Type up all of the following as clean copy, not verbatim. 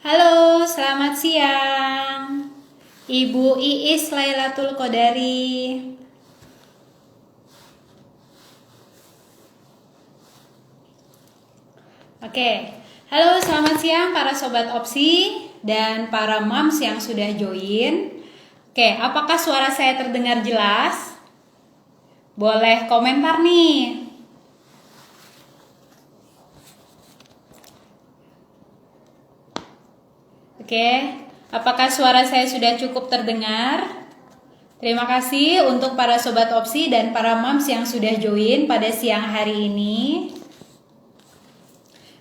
Halo, selamat siang. Ibu Iis Lailatul Qodari. Oke, halo selamat siang para sobat opsi dan para moms yang sudah join. Oke, apakah suara saya terdengar jelas? Boleh komentar nih. Oke, apakah suara saya sudah cukup terdengar? Terima kasih untuk para sobat opsi dan para moms yang sudah join pada siang hari ini.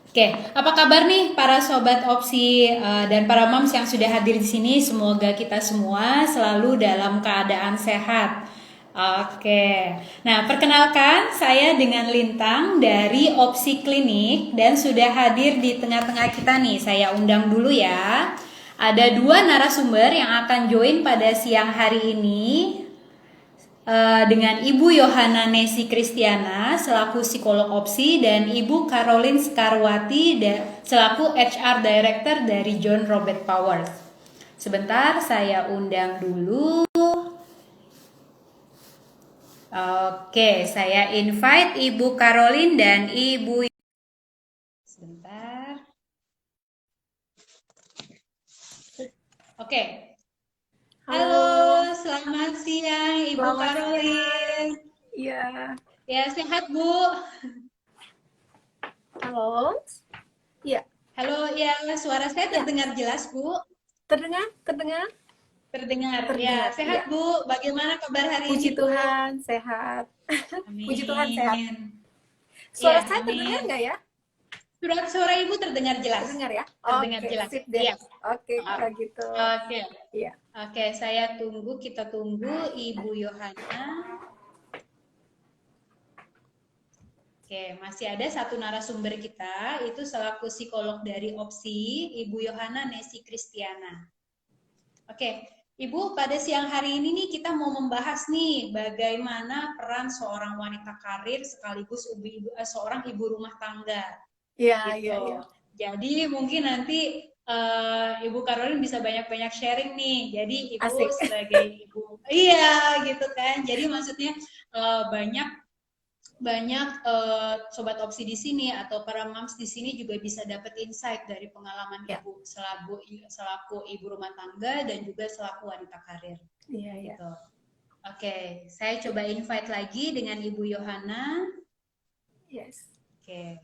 Oke, apa kabar nih para sobat opsi dan para moms yang sudah hadir di sini? Semoga kita semua selalu dalam keadaan sehat. Oke, nah perkenalkan saya dengan Lintang dari Opsi Klinik dan sudah hadir di tengah-tengah kita nih. Saya undang dulu ya. Ada dua narasumber yang akan join pada siang hari ini dengan Ibu Yohana Nesi Kristiana selaku psikolog opsi dan Ibu Caroline Skarwati selaku HR Director dari John Robert Powers. Sebentar saya undang dulu. Oke, saya invite Ibu Caroline dan Ibu. Sebentar. Oke. Halo, selamat siang Ibu Selamat Caroline. Iya. Ya, sehat Bu. Halo. Iya. Halo, ya suara saya terdengar jelas Bu. Terdengar? Terdengar? Terdengar. Ya, Terdengar. sehat Iya. Bu. Bagaimana kabar hari Puji ini Bu? Tuhan, sehat. Puji Tuhan, sehat. Amin. Suara Ya, saya terdengar amin. nggak ya? Suara Ibu terdengar jelas. Terdengar ya? Terdengar Oke, jelas. sip deh. Iya. Oke, kalau gitu. Oke. Iya. Oke, kita tunggu Ibu Yohana. Oke, masih ada satu narasumber kita, itu selaku psikolog dari Opsi, Ibu Yohana Nesi Kristiana. Oke, Ibu, pada siang hari ini nih kita mau membahas nih bagaimana peran seorang wanita karir sekaligus seorang ibu rumah tangga. Iya, iya, Gitu. iya. Jadi mungkin nanti Ibu Caroline bisa banyak-banyak sharing nih. Jadi Ibu Asik. sebagai ibu, iya gitu kan. Jadi maksudnya banyak banyak sobat opsi di sini atau para moms di sini juga bisa dapat insight dari pengalaman Ya. ibu selaku ibu rumah tangga dan juga selaku wanita karir. Iya, iya. Gitu. Oke, saya coba invite lagi dengan Ibu Yohana. Yes. Oke.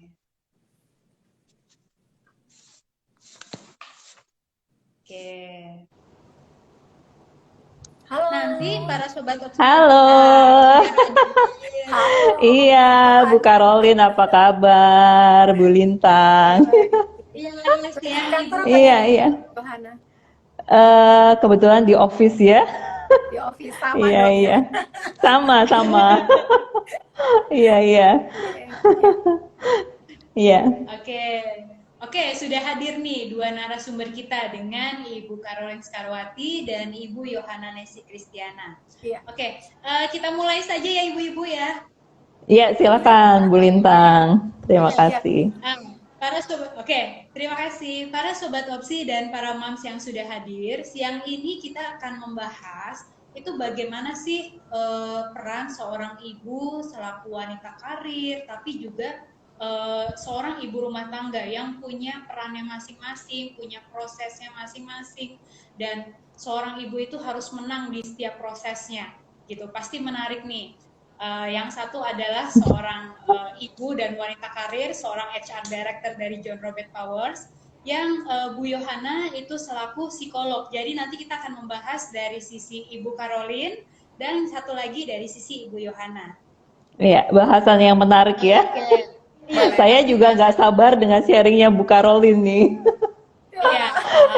Oke. Halo. Nanti para sobat opsi. Halo. Halo. Iya, Bu Caroline apa kabar? Bu Lintang. Iya, Di siang kantor Ibu. apa Iya, nih, iya. Yohana? Kebetulan di office ya. Di office sama Iya, dong iya. ya. Sama-sama. Iya, iya. Iya. Oke. Oke, sudah hadir nih dua narasumber kita dengan Ibu Caroline Skarwati dan Ibu Yohana Nesi Kristiana. Iya. Oke, kita mulai saja ya Ibu-ibu ya. Iya, silakan Bu Lintang. Terima kasih. Terima kasih para sobat opsi dan para moms yang sudah hadir. Siang ini kita akan membahas itu bagaimana sih peran seorang ibu selaku wanita karir, tapi juga seorang ibu rumah tangga yang punya perannya masing-masing, punya prosesnya masing-masing, dan seorang ibu itu harus menang di setiap prosesnya. Gitu, pasti menarik nih. Yang satu adalah seorang ibu dan wanita karir, seorang HR Director dari John Robert Powers, yang Bu Yohana itu selaku psikolog. Jadi nanti kita akan membahas dari sisi Ibu Caroline dan satu lagi dari sisi Ibu Yohana. Iya, bahasan yang menarik ya. Oke. Iya, Saya juga nggak sabar dengan sharingnya Bu Caroline nih. Iya.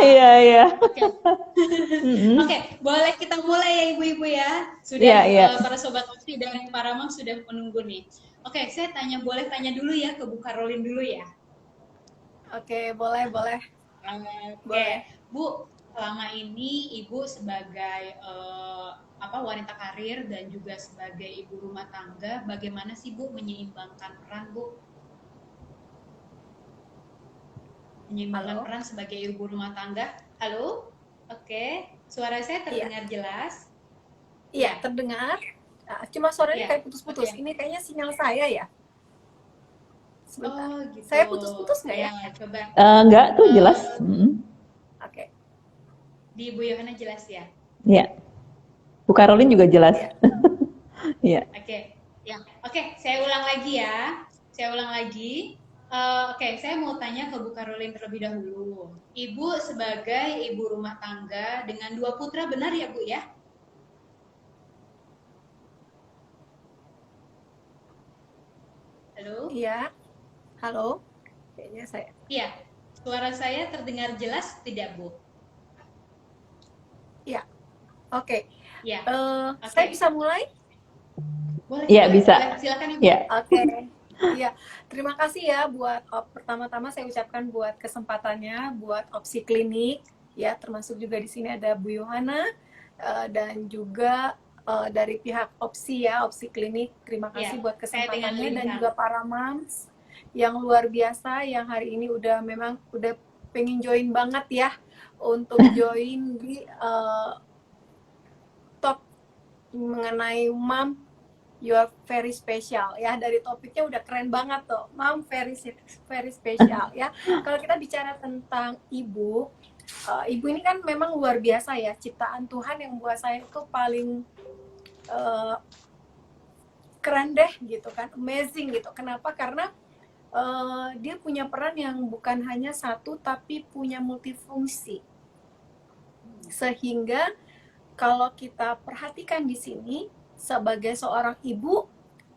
Iya, iya. Oke, boleh kita mulai ya Ibu-ibu ya. Sudah Iya, iya. para sobat opsi dan para mom sudah menunggu nih. Oke, saya boleh tanya dulu ya ke Bu Caroline dulu ya. Oke, boleh, boleh. Oke, Bu, selama ini Ibu sebagai wanita karir dan juga sebagai ibu rumah tangga, bagaimana sih Bu menyeimbangkan peran Bu? menyeimbangkan Halo? peran sebagai ibu rumah tangga. Halo? Oke, suara saya Iya, terdengar jelas? iya Ya, terdengar. Cuma suaranya ya, kayak putus-putus. oke. Ini kayaknya sinyal saya ya. Sebentar. Oh gitu. Saya putus-putus nggak Ya, ya? coba. Enggak tuh jelas. Eh, Oke. di Bu Yohana jelas ya? Ya, Bu Karolin juga jelas. Iya. Iya. Oke, ya, oke. Saya ulang lagi ya. Saya ulang lagi. Oke, saya mau tanya ke Bu Karolin terlebih dahulu. Ibu sebagai ibu rumah tangga dengan 2 putra, benar ya Bu ya? Halo? Iya. Halo. Kayaknya saya. Iya. Suara saya terdengar jelas tidak Bu? Iya. Oke. Ya, Saya oke. bisa mulai? Boleh, Iya, boleh, bisa. boleh. Silakan Ibu. Ya. Oke. Iya. Terima kasih ya buat pertama-tama saya ucapkan buat kesempatannya buat opsi klinik ya, termasuk juga di sini ada Bu Yohana dan juga dari pihak opsi ya, opsi klinik. Terima kasih Ya, buat saya dengan kesempatannya dan Lintang. juga para moms yang luar biasa yang hari ini udah pengen join banget ya untuk join di talk mengenai mom you are very special ya. Dari topiknya udah keren banget tuh, mom very special ya. Kalau kita bicara tentang ibu, ibu ini kan memang luar biasa ya, ciptaan Tuhan yang buat saya itu paling keren deh gitu kan, amazing gitu. Kenapa? Karena dia punya peran yang bukan hanya satu tapi punya multifungsi, sehingga kalau kita perhatikan di sini sebagai seorang ibu,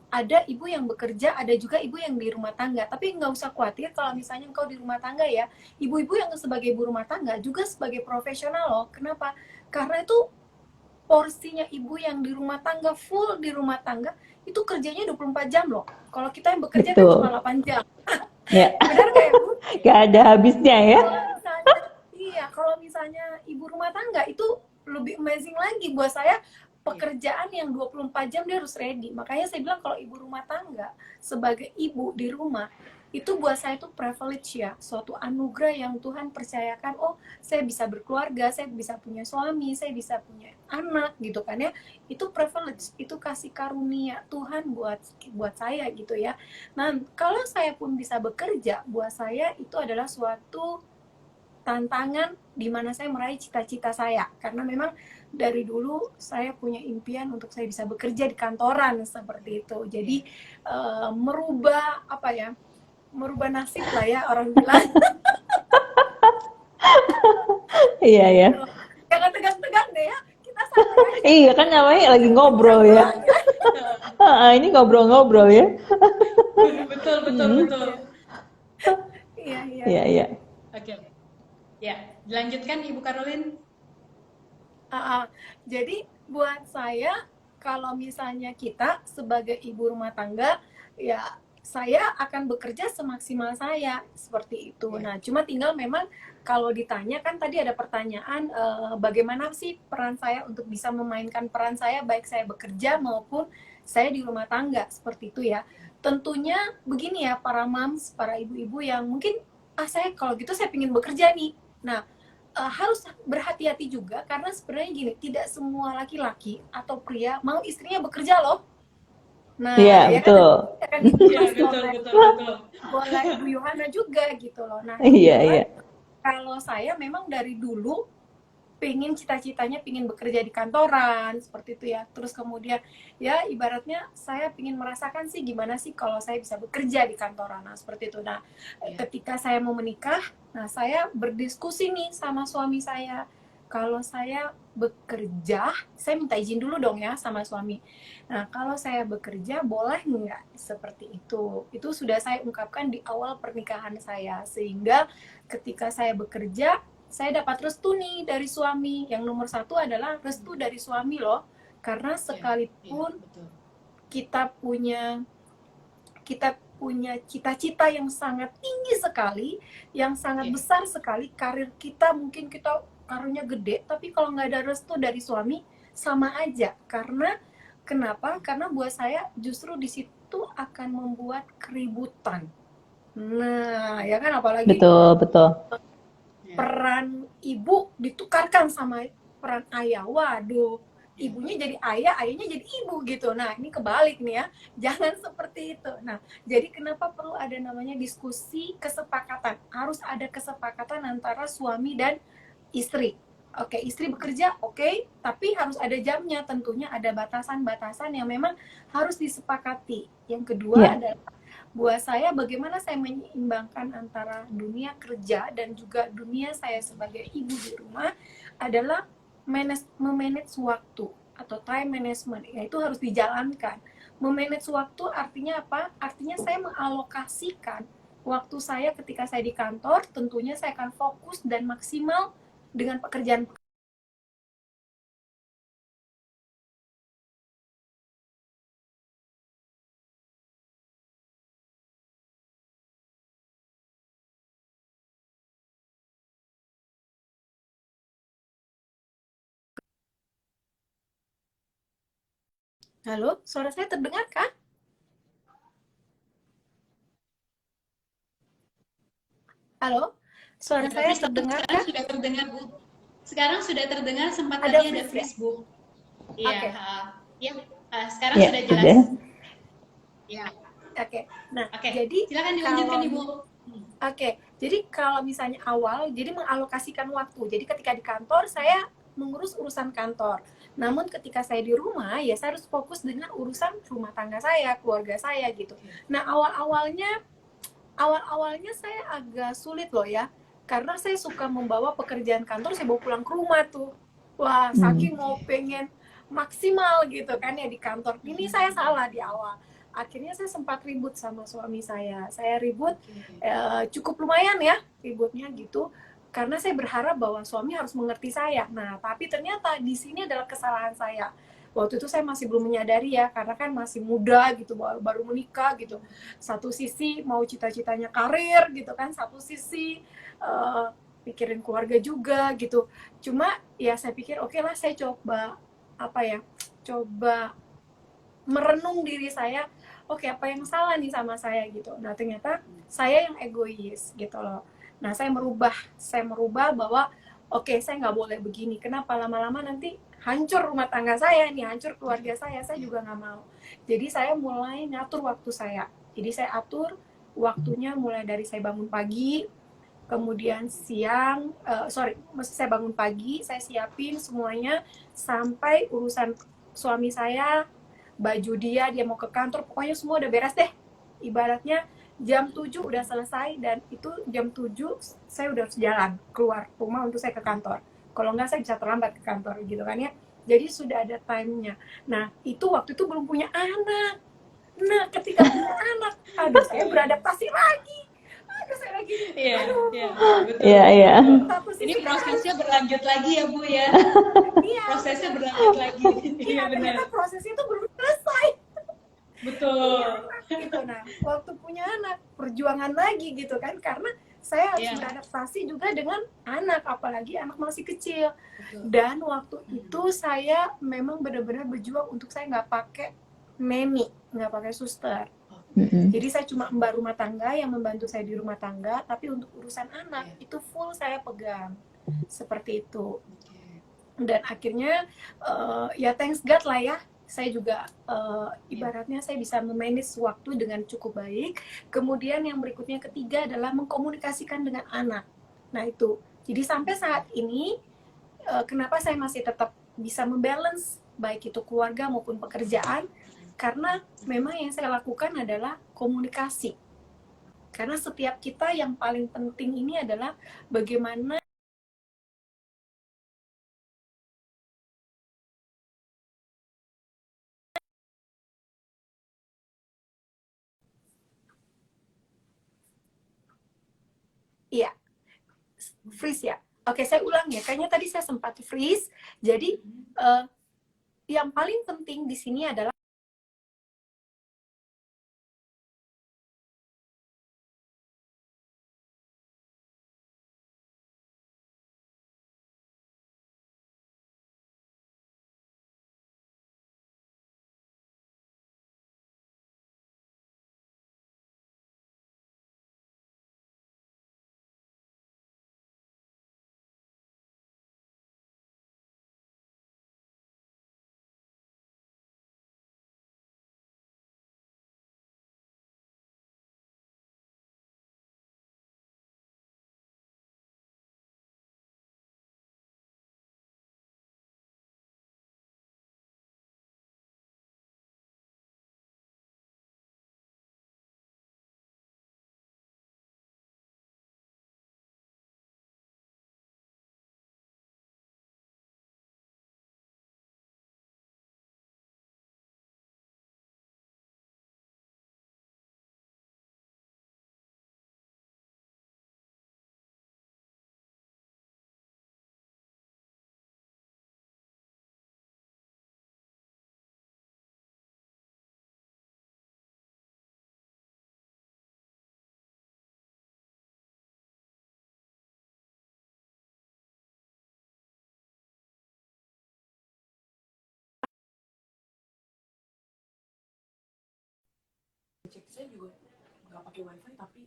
ada ibu yang bekerja, ada juga ibu yang di rumah tangga. Tapi nggak usah khawatir kalau misalnya engkau di rumah tangga ya, ibu-ibu yang sebagai ibu rumah tangga juga sebagai profesional loh. Kenapa? Karena itu porsinya ibu yang di rumah tangga, full di rumah tangga, itu kerjanya 24 jam loh. Kalau kita yang bekerja kan cuma 8 jam. Ya. Benar nggak ya, Bu? Gak ada habisnya ya. Kalau misalnya ibu rumah tangga itu lebih amazing lagi buat saya, pekerjaan yang 24 jam dia harus ready. Makanya saya bilang kalau ibu rumah tangga sebagai ibu di rumah itu buat saya itu privilege ya, suatu anugerah yang Tuhan percayakan. Oh, saya bisa berkeluarga, saya bisa punya suami, saya bisa punya anak gitu kan ya. Itu privilege, itu kasih karunia Tuhan buat saya gitu ya. Nah, kalau saya pun bisa bekerja, buat saya itu adalah suatu tantangan di mana saya meraih cita-cita saya, karena memang dari dulu saya punya impian untuk saya bisa bekerja di kantoran seperti itu. Jadi merubah apa ya, merubah nasib lah ya orang bilang. Iya ya. Jangan tegang-tegang deh ya, kita santai aja. Iya kan namanya lagi ngobrol ya. Ini ngobrol-ngobrol ya. Betul, betul, betul. Iya, iya. Iya, iya. Oke. Ya, dilanjutkan Ibu Karolin. Jadi buat saya, kalau misalnya kita sebagai ibu rumah tangga, ya saya akan bekerja semaksimal saya seperti itu. Nah, cuma tinggal memang kalau ditanya kan tadi ada pertanyaan bagaimana sih peran saya untuk bisa memainkan peran saya baik saya bekerja maupun saya di rumah tangga seperti itu ya. Tentunya begini ya para moms, para ibu-ibu yang mungkin saya kalau gitu saya ingin bekerja nih. Nah, harus berhati-hati juga karena sebenarnya gini, tidak semua laki-laki atau pria mau istrinya bekerja loh. Nah, Iya, ya betul. kan Iya, betul, betul, betul. boleh Bu Yohana juga gitu loh. Nah, Iya, iya. kalau saya memang dari dulu cita-citanya pingin bekerja di kantoran seperti itu ya. Terus kemudian ya ibaratnya saya pingin merasakan sih gimana sih kalau saya bisa bekerja di kantoran. Nah, seperti itu. Nah, ketika saya mau menikah, nah saya berdiskusi nih sama suami saya. Kalau saya bekerja, saya minta izin dulu dong ya sama suami. Nah, kalau saya bekerja boleh nggak seperti itu? Itu sudah saya ungkapkan di awal pernikahan saya. Sehingga ketika saya bekerja, saya dapat restu nih dari suami. Yang nomor satu adalah restu dari suami loh. Karena sekalipun kita punya cita-cita yang sangat tinggi sekali, yang sangat besar sekali, karir kita mungkin kita karirnya gede, tapi kalau nggak ada restu dari suami, sama aja. Karena, kenapa? Karena buat saya justru di situ akan membuat keributan. Nah, ya kan apalagi Betul, betul. Ya. peran ibu ditukarkan sama peran ayah. Waduh, ibunya jadi ayah, ayahnya jadi ibu gitu. Nah, ini kebalik nih ya. Jangan seperti itu. Nah, jadi kenapa perlu ada namanya diskusi kesepakatan? Harus ada kesepakatan antara suami dan istri. Oke, istri bekerja, oke, tapi harus ada jamnya. Tentunya ada batasan-batasan yang memang harus disepakati. Yang kedua Ya. adalah buat saya bagaimana saya menyeimbangkan antara dunia kerja dan juga dunia saya sebagai ibu di rumah adalah memanage waktu atau time management, yaitu harus dijalankan. Memanage waktu artinya apa? Artinya saya mengalokasikan waktu saya ketika saya di kantor, tentunya saya akan fokus dan maksimal dengan pekerjaan. Halo, suara saya terdengar kah? Halo, suara Ya, saya Priscilla, terdengar sekarang kah? sudah terdengar, Bu. Sekarang sudah terdengar, sempat Ada tadi ada freeze ya? freeze, Bu. Iya, Oke, ya, sekarang Ya, sudah jelas. udah. Ya, oke. Nah, oke. jadi Silakan dilanjutkan, kalau Ibu. Oke, jadi kalau misalnya awal, jadi mengalokasikan waktu. Jadi ketika di kantor, saya mengurus urusan kantor. Namun ketika saya di rumah, ya saya harus fokus dengan urusan rumah tangga saya, keluarga saya gitu. Nah, awal-awalnya saya agak sulit loh ya. Karena saya suka membawa pekerjaan kantor, saya bawa pulang ke rumah tuh. Wah, saking mau pengen maksimal gitu kan ya di kantor. Ini saya salah di awal. Akhirnya saya sempat ribut sama suami saya. Saya ribut cukup lumayan ya ributnya gitu. Karena saya berharap bahwa suami harus mengerti saya. Nah, tapi ternyata di sini adalah kesalahan saya. Waktu itu saya masih belum menyadari ya, karena kan masih muda gitu, baru menikah gitu. Satu sisi mau cita-citanya karir gitu kan, satu sisi pikirin keluarga juga gitu. Cuma ya saya pikir oke lah, saya coba apa ya, coba merenung diri saya, oke apa yang salah nih sama saya gitu. Nah ternyata saya yang egois gitu loh. Nah saya merubah bahwa oke saya nggak boleh begini. Kenapa lama-lama nanti hancur rumah tangga saya nih, hancur keluarga saya juga nggak mau. Jadi saya mulai ngatur waktu saya. Jadi saya atur waktunya mulai dari saya bangun pagi, kemudian siang, mesti saya bangun pagi, saya siapin semuanya sampai urusan suami saya, baju dia mau ke kantor, pokoknya semua udah beres deh. Ibaratnya jam 7 udah selesai dan itu jam 7 saya udah harus jalan keluar rumah untuk saya ke kantor. Kalau enggak saya bisa terlambat ke kantor gitu kan ya. Jadi sudah ada time-nya. Nah, itu waktu itu belum punya anak. Nah, ketika punya anak, aduh saya beradaptasi lagi. Aduh saya lagi, Iya, aduh iya, betul, Iya, betul, iya. betul. satu Ini sisi prosesnya harus, berlanjut lagi ya, Bu ya. iya Prosesnya benar. berlanjut lagi. Iya Iya, benar. ternyata prosesnya itu belum selesai. Punya Betul. anak gitu. Nah, waktu punya anak perjuangan lagi gitu kan, karena saya harus Iya, beradaptasi juga dengan anak, apalagi anak masih kecil. betul. Dan waktu itu saya memang benar-benar berjuang untuk saya nggak pakai neni, nggak pakai suster. Mm-mm. Jadi saya cuma mbak rumah tangga yang membantu saya di rumah tangga, tapi untuk urusan anak itu full saya pegang. Seperti itu. Dan akhirnya ya thanks God lah ya, saya juga ibaratnya saya bisa memanage waktu dengan cukup baik. Kemudian yang berikutnya ketiga adalah mengkomunikasikan dengan anak. Nah itu, jadi sampai saat ini kenapa saya masih tetap bisa membalance baik itu keluarga maupun pekerjaan, karena memang yang saya lakukan adalah komunikasi. Karena setiap kita yang paling penting ini adalah bagaimana. Iya, freeze ya. Oke, saya ulang ya. Kayaknya tadi saya sempat freeze. Jadi yang paling penting di sini adalah cek saya juga nggak pakai wifi tapi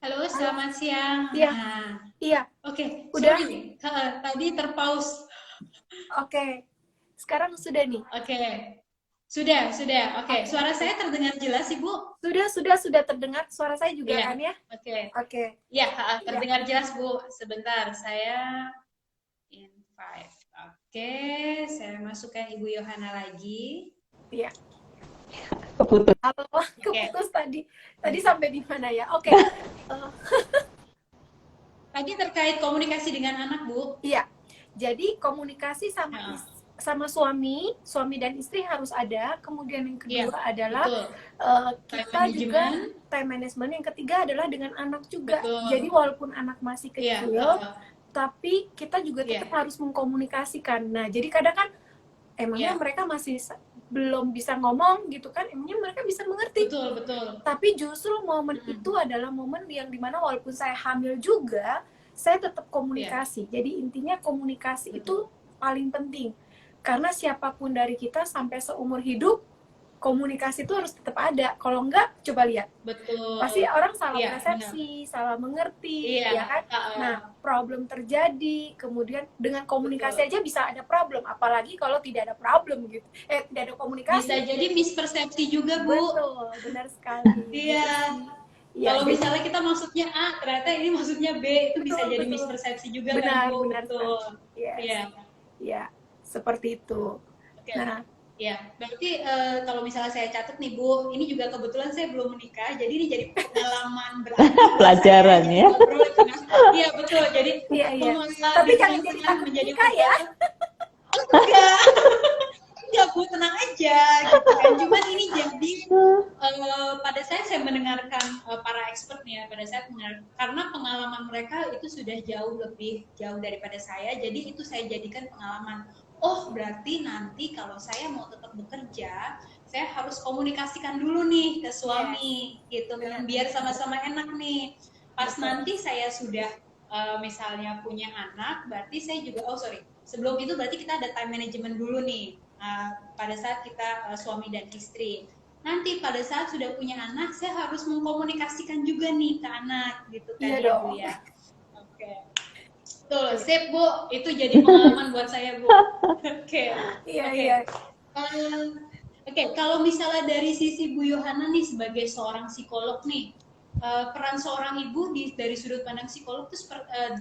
Halo, selamat siang. Iya. Nah, Iya, oke, Udah? sorry, tadi terpause. oke. Sekarang sudah nih. Oke, sudah. Oke, suara saya terdengar jelas, Ibu? Sudah terdengar suara saya juga Iya. kan ya? Oke, Oke. ya, terdengar jelas, Bu. Sebentar, saya invite. Oke, saya masukkan Ibu Yohana lagi. Iya. Keputus. Halo, keputus tadi. Tadi sampai di mana ya? Oke. Tadi terkait komunikasi dengan anak, Bu. Iya. Jadi komunikasi Ya. sama suami dan istri harus ada. Kemudian yang kedua Iya, adalah Betul. kita Time juga management. time management. Yang ketiga adalah dengan anak juga. Betul. Jadi walaupun anak masih Iya, kecil, tapi kita juga tetap harus mengkomunikasikan. Nah, jadi kadang kan emangnya Iya. mereka masih belum bisa ngomong gitu kan, emangnya mereka bisa mengerti. Betul. Tapi justru momen itu adalah momen yang dimana walaupun saya hamil juga, saya tetap komunikasi. Jadi intinya komunikasi itu paling penting. Karena siapapun dari kita sampai seumur hidup, komunikasi itu harus tetap ada. Kalau enggak, coba lihat. Betul. Pasti orang salah Iya, persepsi, salah mengerti, Iya. ya kan? Nah, problem terjadi, kemudian dengan komunikasi aja bisa ada problem, apalagi kalau tidak ada problem gitu. Tidak ada komunikasi. Bisa jadi mispersepsi juga, Bu. Betul, benar sekali. Iya. Ya, Kalau misalnya kita maksudnya A, ternyata ini maksudnya B, itu bisa jadi betul. mispersepsi juga Benar, kan, Bu. benar. Betul. Yes. Iya. Ya, seperti itu. Oke. Nah, Ya, berarti kalau misalnya saya catat nih, Bu, ini juga kebetulan saya belum menikah, jadi ini jadi pengalaman berarti Pelajaran saya, ya. ngobrol di tengah. Iya, betul. Jadi Iya. pengalaman Tapi jangan jadi takut menjadi nikah ya. Enggak, Bu, tenang aja gitu kan. Cuman ini jadi pada saat saya mendengarkan para expert nih ya, pada saat karena pengalaman mereka itu sudah lebih jauh daripada saya, jadi itu saya jadikan pengalaman. Oh, berarti nanti kalau saya mau tetap bekerja, saya harus komunikasikan dulu nih ke suami gitu kan, biar sama-sama enak nih. Pas nanti saya sudah misalnya punya anak, berarti saya juga sebelum itu berarti kita ada time management dulu nih. Pada saat kita suami dan istri. Nanti pada saat sudah punya anak, saya harus mengkomunikasikan juga nih ke anak gitu kan, Iya ya, dong. Bu ya. Oke. Tuh, sip, Bu. Itu jadi pengalaman buat saya, Bu. Oke. Iya. Oke, kalau misalnya dari sisi Bu Yohana nih sebagai seorang psikolog nih, peran seorang ibu dari sudut pandang psikolog itu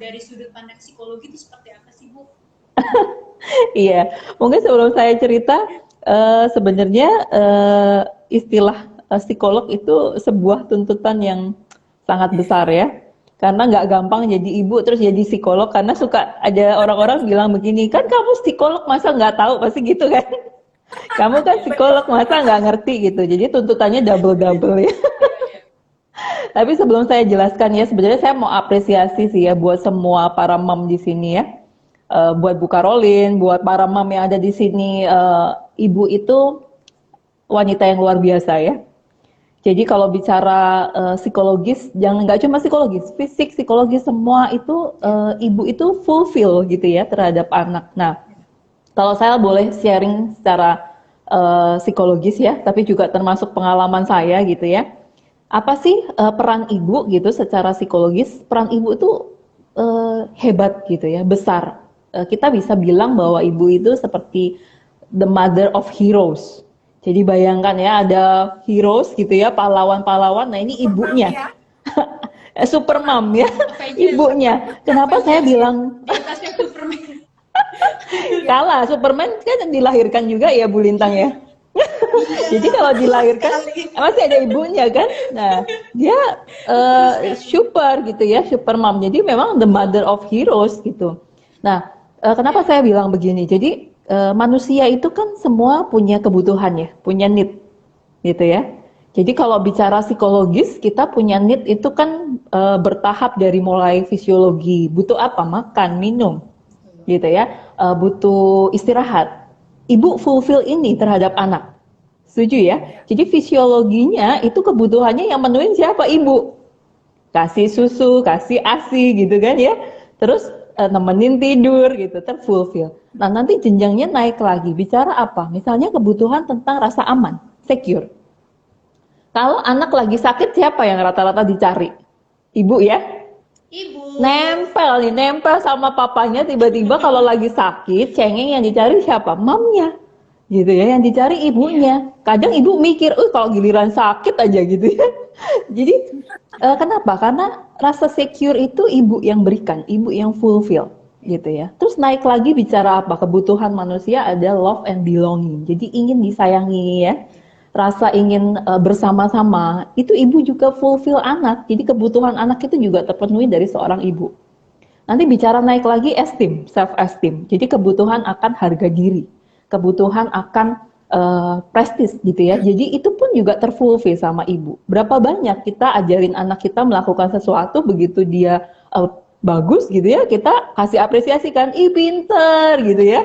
dari sudut pandang psikologi itu seperti apa sih, Bu? Iya, mungkin sebelum saya cerita, sebenarnya istilah psikolog itu sebuah tuntutan yang sangat besar ya. Karena nggak gampang jadi ibu terus jadi psikolog, karena suka ada orang-orang bilang begini, kan kamu psikolog masa nggak tahu, pasti gitu kan. Kamu kan psikolog masa nggak ngerti gitu, jadi tuntutannya double ya. Tapi sebelum saya jelaskan ya, sebenarnya saya mau apresiasi sih ya buat semua para mom di sini ya. Buat Bu Karolin, buat para mom yang ada di sini, ibu itu wanita yang luar biasa ya. Jadi kalau bicara psikologis, jangan nggak cuma psikologis, fisik, psikologis semua itu ibu itu fulfill gitu ya terhadap anak. Nah, kalau saya boleh sharing secara psikologis ya, tapi juga termasuk pengalaman saya gitu ya. Apa sih peran ibu gitu secara psikologis? Peran ibu itu hebat gitu ya, besar. Kita bisa bilang bahwa ibu itu seperti the mother of heroes. Jadi bayangkan ya, ada heroes gitu ya, pahlawan-pahlawan. Nah, ini ibunya. Super mom ya, ibunya. Kenapa saya bilang kalah? Superman kan dilahirkan juga ya, Bu Lintang ya. Jadi kalau dilahirkan masih ada ibunya kan. Nah, dia super gitu ya, super mom. Jadi memang the mother of heroes gitu. Nah, kenapa saya bilang begini? Jadi manusia itu kan semua punya kebutuhan ya, punya need gitu ya. Jadi kalau bicara psikologis, kita punya need itu kan bertahap dari mulai fisiologi, butuh apa? Makan, minum gitu ya, butuh istirahat. Ibu fulfill ini terhadap anak. Setuju ya? Jadi fisiologinya itu kebutuhannya yang menuhin siapa? Ibu. Kasih susu, kasih ASI gitu kan ya. Terus nemenin tidur gitu, terfulfill. Nah, nanti jenjangnya naik lagi. Bicara apa? Misalnya kebutuhan tentang rasa aman, secure. Kalau anak lagi sakit siapa yang rata-rata dicari? Ibu ya? Ibu. Nempel sama papanya, tiba-tiba kalau lagi sakit, cengeng yang dicari siapa? Mamnya. Gitu ya, yang dicari Iya. ibunya. Kadang ibu mikir, kalau giliran sakit aja gitu ya. Jadi kenapa? Karena rasa secure itu ibu yang berikan, ibu yang fulfill gitu ya. Terus naik lagi bicara apa? Kebutuhan manusia ada love and belonging. Jadi ingin disayangi ya. Rasa ingin bersama-sama, itu ibu juga fulfill anak. Jadi kebutuhan anak itu juga terpenuhi dari seorang ibu. Nanti bicara naik lagi esteem, self esteem. Jadi kebutuhan akan harga diri, kebutuhan akan prestis gitu ya. Jadi itu pun juga terfulfill sama ibu. Berapa banyak kita ajarin anak kita melakukan sesuatu, begitu dia bagus gitu ya, kita kasih apresiasi kan, ih pinter gitu ya.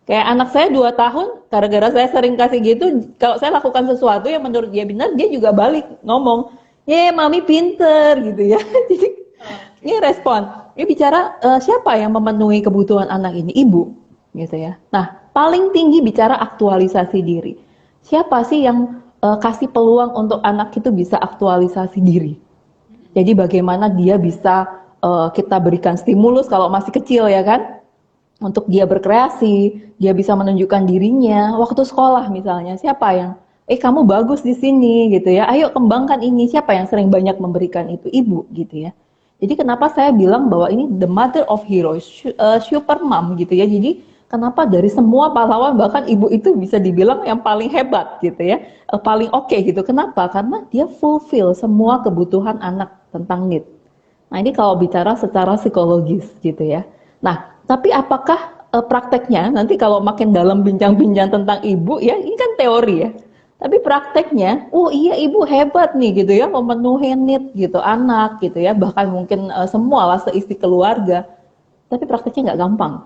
Kayak anak saya 2 tahun, gara-gara saya sering kasih gitu, kalau saya lakukan sesuatu yang menurut dia benar, dia juga balik ngomong, ye mami pinter gitu ya. Jadi ini respon. Ini bicara siapa yang memenuhi kebutuhan anak ini? Ibu, gitu ya. Nah, paling tinggi bicara aktualisasi diri. Siapa sih yang kasih peluang untuk anak itu bisa aktualisasi diri? Jadi bagaimana dia bisa kita berikan stimulus kalau masih kecil ya kan? Untuk dia berkreasi, dia bisa menunjukkan dirinya. Waktu sekolah misalnya, siapa yang kamu bagus di sini gitu ya. Ayo kembangkan ini. Siapa yang sering banyak memberikan itu? Ibu gitu ya. Jadi kenapa saya bilang bahwa ini the mother of heroes, super mom gitu ya. Jadi kenapa dari semua pahlawan bahkan ibu itu bisa dibilang yang paling hebat gitu ya, paling oke gitu. Kenapa? Karena dia fulfill semua kebutuhan anak tentang need. Nah ini kalau bicara secara psikologis gitu ya. Nah tapi apakah prakteknya nanti kalau makin dalam bincang-bincang tentang ibu ya, ini kan teori ya. Tapi prakteknya, oh iya ibu hebat nih gitu ya, memenuhi need gitu anak gitu ya, bahkan mungkin semua lah seisi keluarga. Tapi prakteknya nggak gampang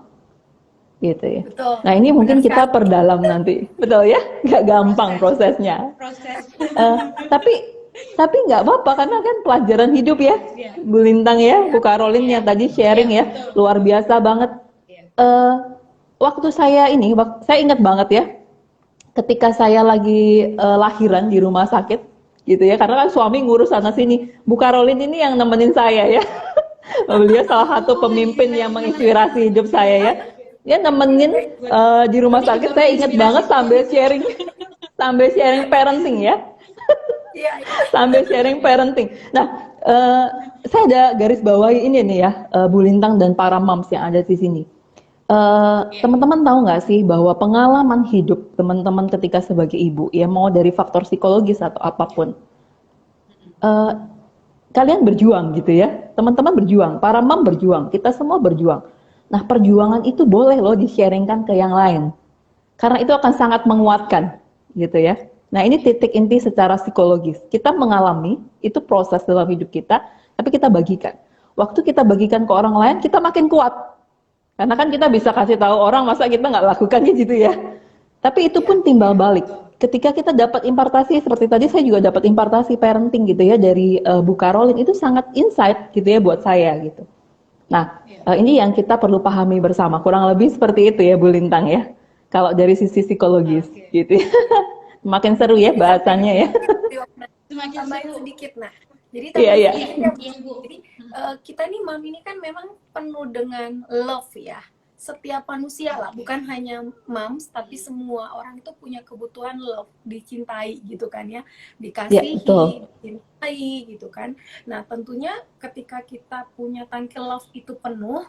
gitu ya. Betul. Nah ini mungkin Benar kita sekali. perdalam nanti, betul ya? Nggak gampang prosesnya. Proses. Tapi nggak apa-apa karena kan pelajaran hidup ya, Iya. Bu Lintang ya, Bu Karolin Iya. yang tadi sharing Iya, ya, betul. luar biasa banget. Iya. Waktu saya ini, saya ingat banget ya, ketika saya lagi lahiran di rumah sakit, gitu ya, karena kan suami ngurus sana sini. Bu Karolin ini yang nemenin saya ya. Beliau salah satu pemimpin yang menginspirasi hidup saya ya. Dia nemenin di rumah sakit. Saya ingat banget sambil sharing parenting ya. Iya, Sambil sharing parenting. Nah, saya ada garis bawahi ini nih ya, Bu Lintang dan para moms yang ada di sini. Teman-teman tahu nggak sih bahwa pengalaman hidup teman-teman ketika sebagai ibu, ya mau dari faktor psikologis atau apapun, kalian berjuang gitu ya, teman-teman berjuang, para mom berjuang, kita semua berjuang. Nah, perjuangan itu boleh loh di-sharingkan ke yang lain, karena itu akan sangat menguatkan gitu ya. Nah, ini titik inti secara psikologis. Kita mengalami, itu proses dalam hidup kita, tapi kita bagikan. Waktu kita bagikan ke orang lain, kita makin kuat. Karena kan kita bisa kasih tahu orang, masa kita nggak lakukannya gitu ya. Tapi itu pun timbal balik. Ketika kita dapat impartasi, seperti tadi saya juga dapat impartasi parenting gitu ya, dari Bu Karolin, itu sangat insight gitu ya buat saya gitu. Nah, ini yang kita perlu pahami bersama. Kurang lebih seperti itu ya Bu Lintang ya. Kalau dari sisi psikologis gitu ya. Makin seru ya bahasanya ya. Semakin Tambahin seru. sedikit, nah. Jadi Iya. Jadi kita nih mam ini kan memang penuh dengan love ya. Setiap manusia lah, bukan hanya moms, tapi semua orang itu punya kebutuhan love, dicintai gitu kan ya, dikasihi, dicintai gitu kan. Nah tentunya ketika kita punya tangki love itu penuh,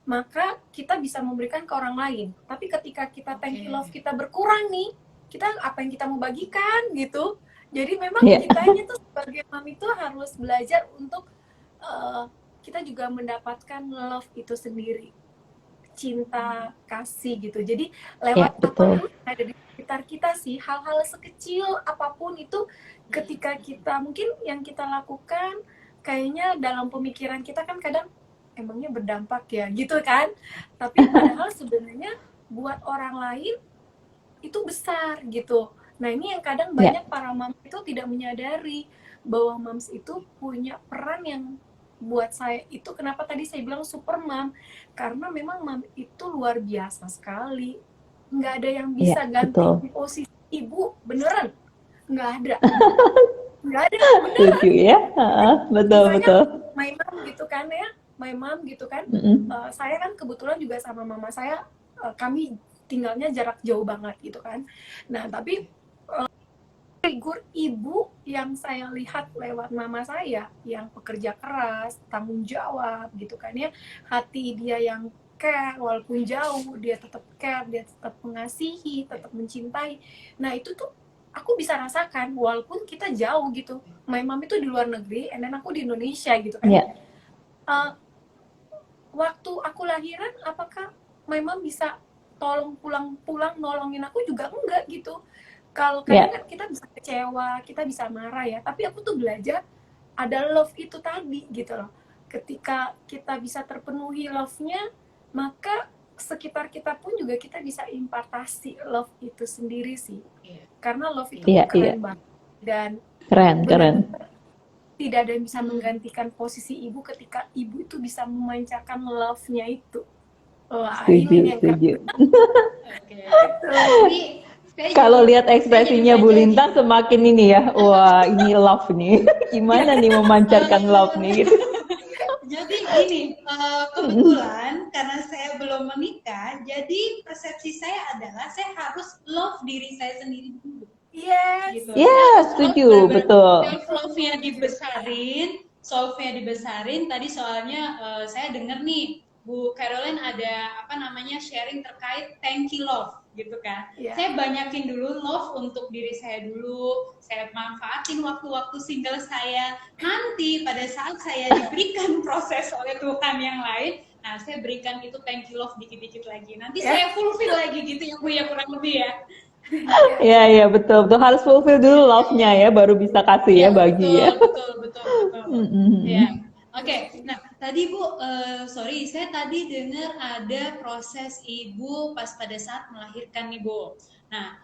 maka kita bisa memberikan ke orang lain. Tapi ketika kita tangki love kita berkurang nih, kita apa yang kita mau bagikan gitu. Jadi memang kitanya tuh sebagai mom itu harus belajar untuk kita juga mendapatkan love itu sendiri, cinta, kasih gitu. Jadi lewat apapun ada di sekitar kita sih, hal-hal sekecil apapun itu ketika kita mungkin yang kita lakukan kayaknya dalam pemikiran kita kan kadang emangnya berdampak ya gitu kan. Tapi padahal sebenarnya buat orang lain itu besar gitu. Nah ini yang kadang banyak para moms itu tidak menyadari bahwa moms itu punya peran yang buat saya itu kenapa tadi saya bilang super mom, karena memang mom itu luar biasa sekali. Nggak ada yang bisa ganti posisi ibu, beneran nggak ada. nggak ada, beneran. Setuju ya. Betul Misalnya betul. my mom gitu kan ya, my mom gitu kan. Mm-mm. Saya kan kebetulan juga sama mama saya, kami tinggalnya jarak jauh banget gitu kan. Nah tapi figur ibu yang saya lihat lewat mama saya yang pekerja keras, tanggung jawab gitu kan ya, hati dia yang care walaupun jauh, dia tetap care, dia tetap mengasihi, tetap mencintai. Nah itu tuh aku bisa rasakan walaupun kita jauh gitu. My mom itu di luar negeri, and then aku di Indonesia gitu kan. Ya. Uh, Waktu aku lahiran, apakah my mom bisa tolong pulang-pulang nolongin aku? Juga enggak gitu. Kalau kadang kan kita bisa kecewa, kita bisa marah ya, tapi aku tuh belajar ada love itu tadi gitu loh. Ketika kita bisa terpenuhi love-nya, maka sekitar kita pun juga kita bisa impartasi love itu sendiri sih. Karena love itu keren banget dan keren. Tidak ada yang bisa menggantikan posisi ibu ketika ibu itu bisa memancarkan love-nya itu. Wah, setuju. Okay. Kalau lihat ekspresinya Bu Lintang semakin ini ya, wah ini love nih. Gimana nih memancarkan love nih gitu. Jadi ini kebetulan karena saya belum menikah, jadi persepsi saya adalah saya harus love diri saya sendiri dulu. Yes. Gitu. Setuju, betul. Self-nya dibesarin. Tadi soalnya saya dengar nih Bu Caroline ada sharing terkait thank you love gitu kan. Saya banyakin dulu love untuk diri saya dulu. Saya manfaatin waktu-waktu single saya. Nanti pada saat saya diberikan proses oleh Tuhan yang lain, nah saya berikan itu thank you love dikit-dikit lagi. Nanti saya fulfill lagi gitu ya Bu ya, kurang lebih ya. Iya betul harus fulfill dulu love-nya ya, baru bisa kasih ya bagi ya. Betul. Ya. Oke, nah tadi Bu, saya tadi dengar ada proses ibu pas pada saat melahirkan nih Bu. Nah,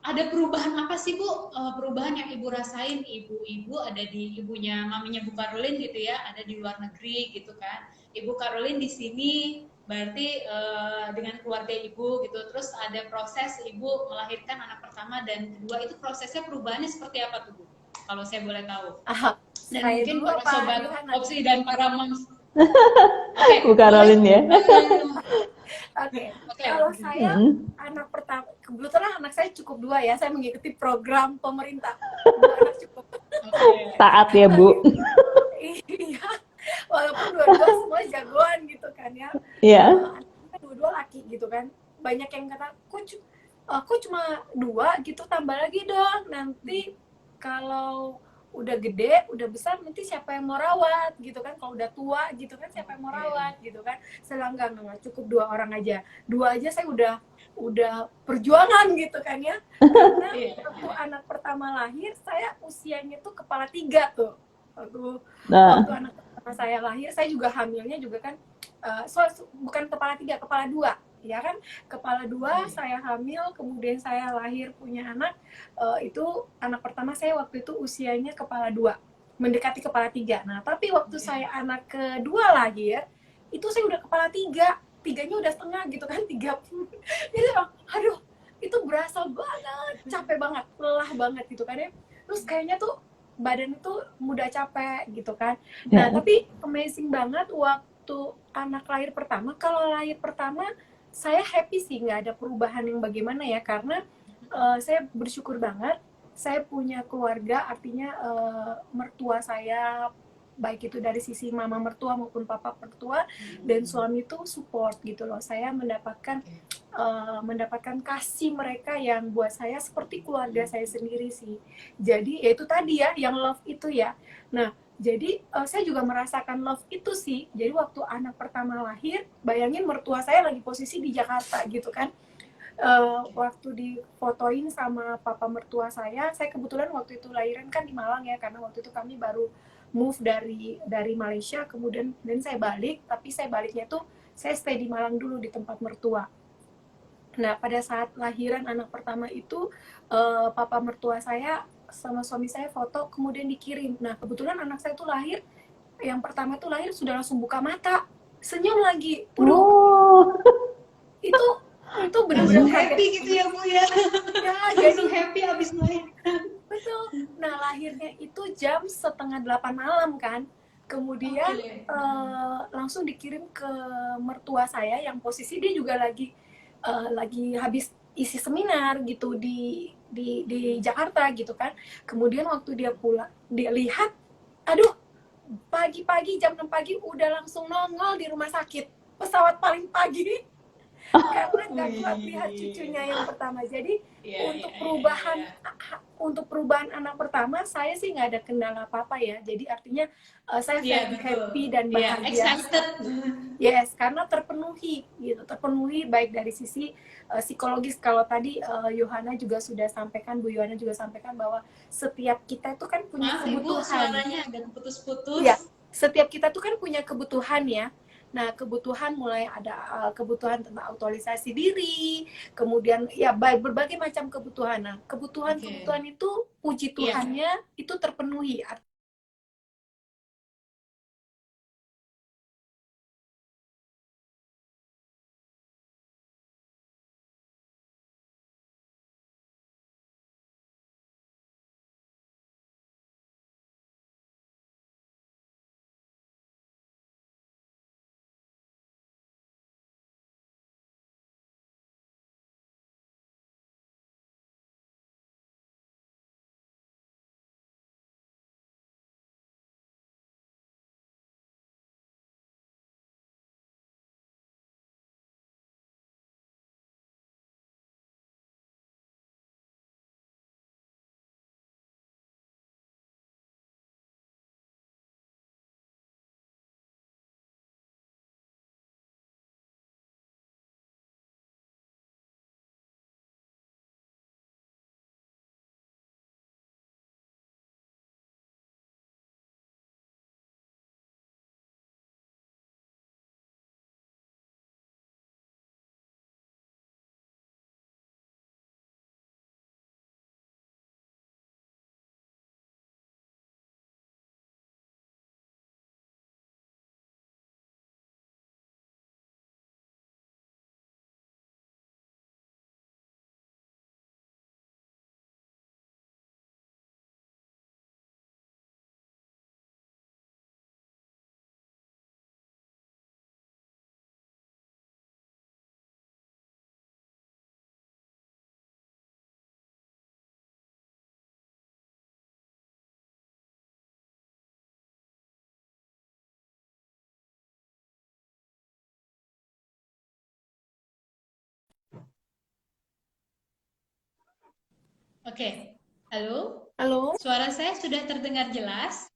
ada perubahan apa sih Bu? Perubahan yang ibu rasain, ibu-ibu ada di ibunya, maminya Bu Caroline gitu ya, ada di luar negeri gitu kan. Ibu Caroline di sini berarti dengan keluarga ibu gitu. Terus ada proses ibu melahirkan anak pertama dan kedua, itu prosesnya perubahannya seperti apa tuh Bu? Kalau saya boleh tahu. Dan mungkin para sobat opsi dan para moms. Bu Caroline ya. Oke. Kalau saya anak pertama, kebetulan anak saya cukup 2 ya, saya mengikuti program pemerintah. 2 anak cukup. Taat ya Bu. Iya. Walaupun dua-dua semua jagoan gitu kan ya. Iya. Dua-dua laki gitu kan. Banyak yang kata, kok cuma 2 gitu, tambah lagi dong. Nanti kalau udah gede, udah besar, nanti siapa yang mau rawat gitu kan. Kalau udah tua gitu kan, siapa yang mau rawat gitu kan. Saya enggak, cukup 2 orang aja. 2 aja saya udah perjuangan gitu kan ya. Karena waktu anak pertama lahir, saya usianya tuh kepala 3 tuh. Waktu anak pertama saya lahir, saya juga hamilnya juga kan, bukan kepala 3, kepala 2. Ya kan, kepala 2 saya hamil, kemudian saya lahir punya anak, itu anak pertama saya waktu itu usianya kepala 2, mendekati kepala 3. Nah tapi waktu saya anak kedua lahir, itu saya udah kepala 3-nya udah setengah gitu kan, 3. Jadi aduh, itu berasa banget, capek banget, lelah banget gitu kan ya. Terus kayaknya tuh badan itu mudah capek gitu kan. Nah tapi amazing banget waktu anak lahir pertama. Kalau lahir pertama saya happy sih, nggak ada perubahan yang bagaimana ya, karena saya bersyukur banget saya punya keluarga, artinya mertua saya, baik itu dari sisi mama mertua maupun papa mertua dan suami itu support gitu loh. Saya mendapatkan kasih mereka yang buat saya seperti keluarga saya sendiri sih. Jadi ya itu tadi ya, yang love itu ya. Nah jadi saya juga merasakan love itu sih. Jadi waktu anak pertama lahir, bayangin mertua saya lagi posisi di Jakarta gitu kan. Waktu difotoin sama papa mertua saya kebetulan waktu itu lahiran kan di Malang ya, karena waktu itu kami baru move dari Malaysia, kemudian dan saya balik, tapi saya baliknya tuh saya stay di Malang dulu di tempat mertua. Nah pada saat lahiran anak pertama itu papa mertua saya sama suami saya foto kemudian dikirim. Nah kebetulan anak saya tuh lahir, yang pertama tuh lahir sudah langsung buka mata, senyum lagi. Itu benar-benar happy gitu ya Bu ya. Jadi happy abis melahirkan. Itu, nah lahirnya itu jam 7:30 malam kan. Kemudian Oke. langsung dikirim ke mertua saya yang posisi dia juga lagi habis isi seminar gitu di Jakarta gitu kan. Kemudian waktu dia pulang, dia lihat, aduh, pagi-pagi jam 6 pagi udah langsung nongol di rumah sakit. Pesawat paling pagi karena nggak kuat lihat cucunya yang pertama. Jadi untuk perubahan anak pertama saya sih nggak ada kendala apa-apa ya. Jadi artinya saya very happy dan bahagia. Excited. Yes, karena terpenuhi gitu, terpenuhi baik dari sisi psikologis. Kalau tadi Yohana juga sudah sampaikan, Bu Yohana juga sampaikan bahwa setiap kita itu kan punya Maaf Ibu, kebutuhan. suaranya agak putus-putus. Ya, setiap kita tuh kan punya kebutuhan ya. Nah, kebutuhan mulai ada kebutuhan tentang aktualisasi diri, kemudian ya berbagai macam kebutuhan. Nah, kebutuhan-kebutuhan itu puji Tuhannya itu terpenuhi. Oke. Halo? Halo, Suara saya sudah terdengar jelas?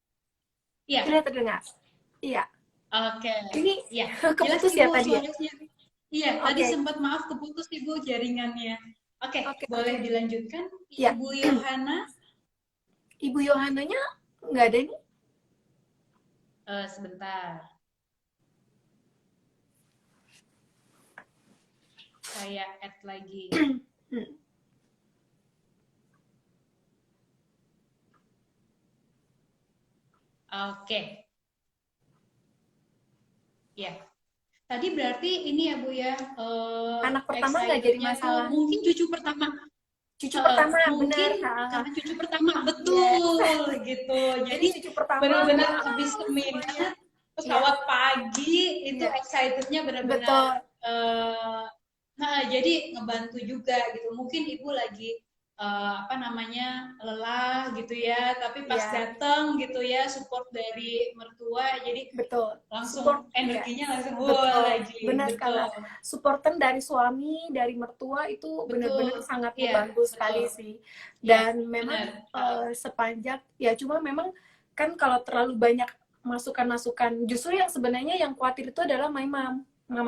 Iya. sudah terdengar? Iya. Oke. Ini Iya. Jelas keputus ya Ibu tadi ya? suaranya. Iya, tadi sempat maaf keputus Ibu jaringannya. Oke, boleh dilanjutkan Ya. Ibu Yohana? Ibu Yohananya nggak ada ini? Sebentar. Saya add lagi. Oke. Ya. Tadi berarti ini ya Bu ya. Anak pertama nggak jadi masalah. Mungkin cucu pertama. Cucu pertama, mungkin benar. karena cucu pertama, betul gitu. Jadi cucu pertama benar-benar habis seminar, pesawat pagi, itu excitednya benar-benar. Nah, jadi ngebantu juga gitu. Mungkin Ibu lagi lelah gitu ya, tapi pas datang gitu ya support dari mertua, jadi langsung support, energinya langsung lagi. Benar sekali. Supportan dari suami, dari mertua itu benar-benar sangat membantu sekali sih. Dan memang sepanjang ya, cuma memang kan kalau terlalu banyak masukan-masukan, justru yang sebenarnya yang khawatir itu adalah mama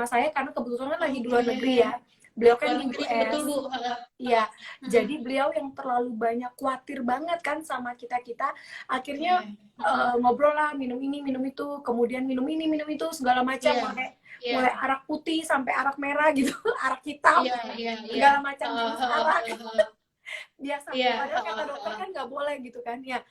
saya, karena kebetulan lagi di luar negeri ya. Beliau kan di US. Betul, Bu. Ya, jadi beliau yang terlalu banyak khawatir banget kan sama kita-kita. Akhirnya ngobrol lah, minum ini, minum itu, kemudian minum ini, minum itu, segala macam. Mulai arak putih sampai arak merah gitu, arak hitam, segala macam jenis arak. Biasa, padahal kata dokter kan nggak boleh gitu kan. Ya,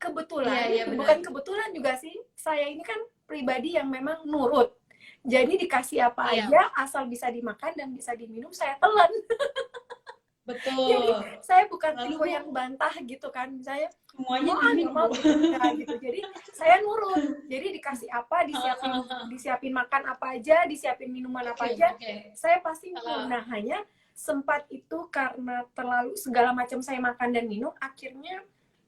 kebetulan, bukan kebetulan juga sih, saya ini kan pribadi yang memang nurut. Jadi dikasih apa aja, asal bisa dimakan dan bisa diminum, saya telan. Jadi betul. saya bukan Lalu tipe Bu, yang bantah gitu kan. Saya semuanya mau dimin nggak mau Bu. enggak gitu. Jadi saya nurut. Jadi dikasih apa, disiapin makan apa aja, disiapin minuman apa Oke, aja, oke. saya pasti nurut. Heeh. Nah, hanya sempat itu karena terlalu segala macam saya makan dan minum, akhirnya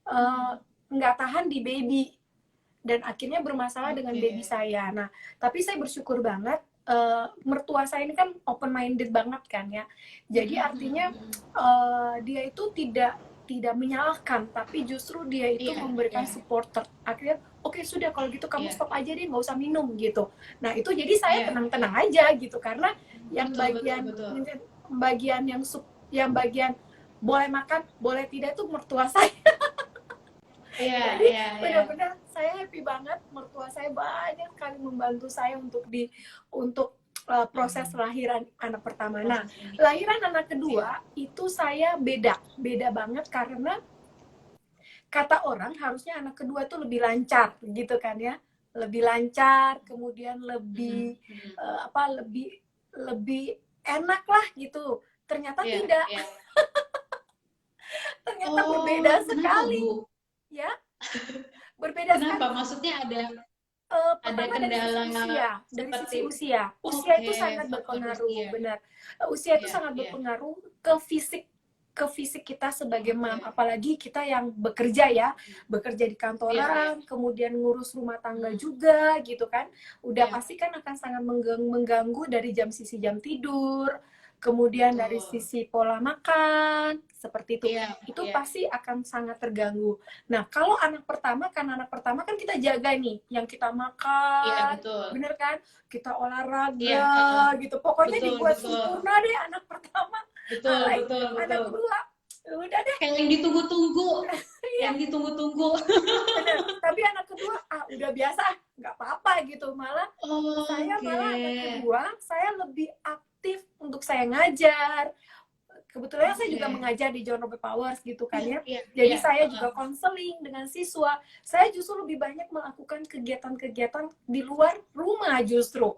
eh, nggak tahan di baby dan akhirnya bermasalah dengan Oke. baby saya. Nah, tapi saya bersyukur banget mertua saya ini kan open minded banget kan ya. Jadi artinya dia itu tidak menyalahkan, tapi justru dia itu Iya, memberikan iya, supporter. Akhirnya, oke sudah kalau gitu kamu iya, stop aja deh, nggak usah minum gitu. Nah itu jadi saya iya, tenang-tenang aja gitu, karena yang betul, betul, bagian betul. bagian yang bagian boleh makan, boleh tidak itu mertua saya. Iya, Jadi iya, iya. benar-benar saya happy banget, mertua saya banyak sekali membantu saya untuk proses lahiran anak pertama. Nah, Proses ini. lahiran anak Oke. kedua itu saya beda banget karena kata orang harusnya anak kedua tuh lebih lancar gitu kan ya, lebih lancar, kemudian lebih lebih lebih enak lah gitu. Ternyata Iya, tidak, iya. ternyata berbeda Oh, kenapa sekali Bu? ya, berbeda Kenapa? sekali. Maksudnya ada Pertama dari sisi kendala usia, seperti usia oke, itu sangat faktor berpengaruh, usia. benar. Usia itu Iya, sangat iya. berpengaruh ke fisik kita sebagai mam, Oke. apalagi kita yang bekerja ya, bekerja di Iya, iya. kantoran, kemudian ngurus rumah tangga juga gitu kan, udah Iya, pasti kan akan sangat mengganggu dari sisi jam tidur, kemudian dari betul. sisi pola makan, seperti itu. Iya, Itu iya. pasti akan sangat terganggu. Nah, kalau anak pertama kan kita jaga nih, yang kita Iya, makan, betul. bener kan? Kita Iya, olahraga gitu. Pokoknya betul, dibuat betul. sempurna deh anak pertama. Betul, betul, Anak betul. kedua, udah deh. Kayak yang ditunggu-tunggu. Iya, Yang ditunggu-tunggu. bener. Tapi anak kedua, udah biasa, nggak apa-apa gitu. Malah Oke. anak kedua, saya lebih aktif untuk saya ngajar. Kebetulan saya juga Oke. mengajar di John Robert Powers gitu kan ya. Iya, Jadi iya. saya juga konseling dengan siswa. Saya justru lebih banyak melakukan kegiatan-kegiatan di luar rumah justru.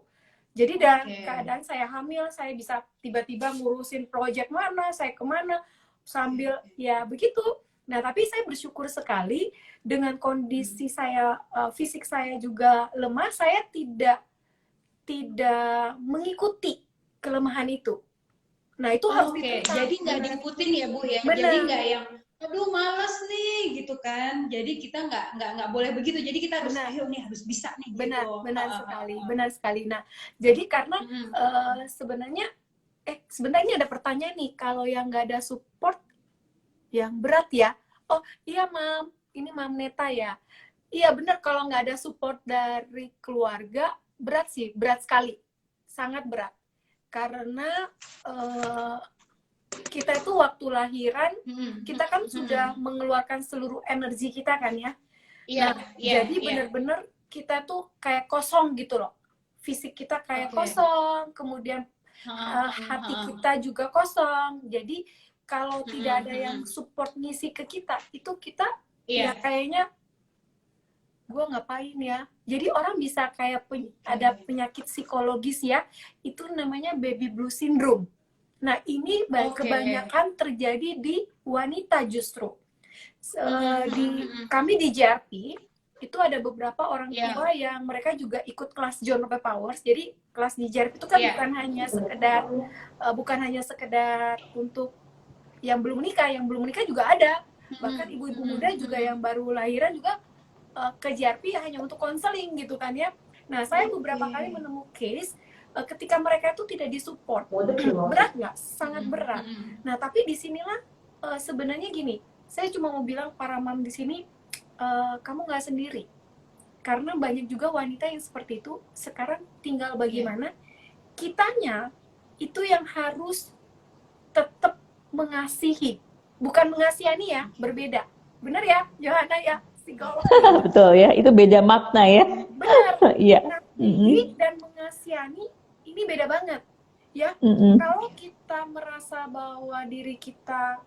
Jadi dalam Oke. keadaan saya hamil, saya bisa tiba-tiba ngurusin proyek mana, saya kemana, sambil ya begitu. Nah, tapi saya bersyukur sekali dengan kondisi saya, fisik saya juga lemah, saya tidak mengikuti kelemahan itu. Nah, itu harus Oke, diterima. jadi nggak diikutin ya Bu ya. Jadi Benar, nggak yang aduh males nih gitu kan. Jadi kita nggak boleh begitu. Jadi kita harus benar, ayo nih harus bisa nih benar, gitu. benar sekali. Nah, jadi karena Mm-mm. sebenarnya sebenarnya ada pertanyaan nih, kalau yang nggak ada support yang berat ya. Oh iya Mam, ini Mam Neta ya. Iya benar, kalau nggak ada support dari keluarga berat sih, berat sekali, sangat berat. Karena kita itu waktu lahiran kita kan sudah mengeluarkan seluruh energi kita kan ya. Iya, Nah, iya, jadi iya. benar-benar kita tuh kayak kosong gitu loh. Fisik kita kayak Oke. kosong, kemudian hati kita juga kosong. Jadi kalau tidak ada yang support ngisi ke kita, itu kita ya Iya. kayaknya gue ngapain ya. Jadi orang bisa kayak ada penyakit psikologis ya, itu namanya baby blue syndrome. Nah ini Oke. kebanyakan terjadi di wanita justru. Kami di JRP itu ada beberapa orang tua yang mereka juga ikut kelas John Robert Powers. Jadi kelas di JRP itu kan bukan hanya sekedar untuk yang belum menikah juga ada. Bahkan ibu-ibu muda juga yang baru lahiran juga ke JRP hanya untuk konseling gitu kan ya. Nah saya beberapa kali menemukan case ketika mereka itu tidak disupport. Berat nggak? Sangat berat. Nah tapi disinilah sebenarnya gini, saya cuma mau bilang para mam di sini, kamu nggak sendiri. Karena banyak juga wanita yang seperti itu. Sekarang tinggal bagaimana kitanya itu yang harus tetap mengasihi, bukan mengasihani ya, berbeda. Benar ya, Johanna ya, psikolog. Betul ya, itu beda makna ya. Benar. Iya. Ngasihi dan mengasihani ini beda banget ya. Kalau kita merasa bahwa diri kita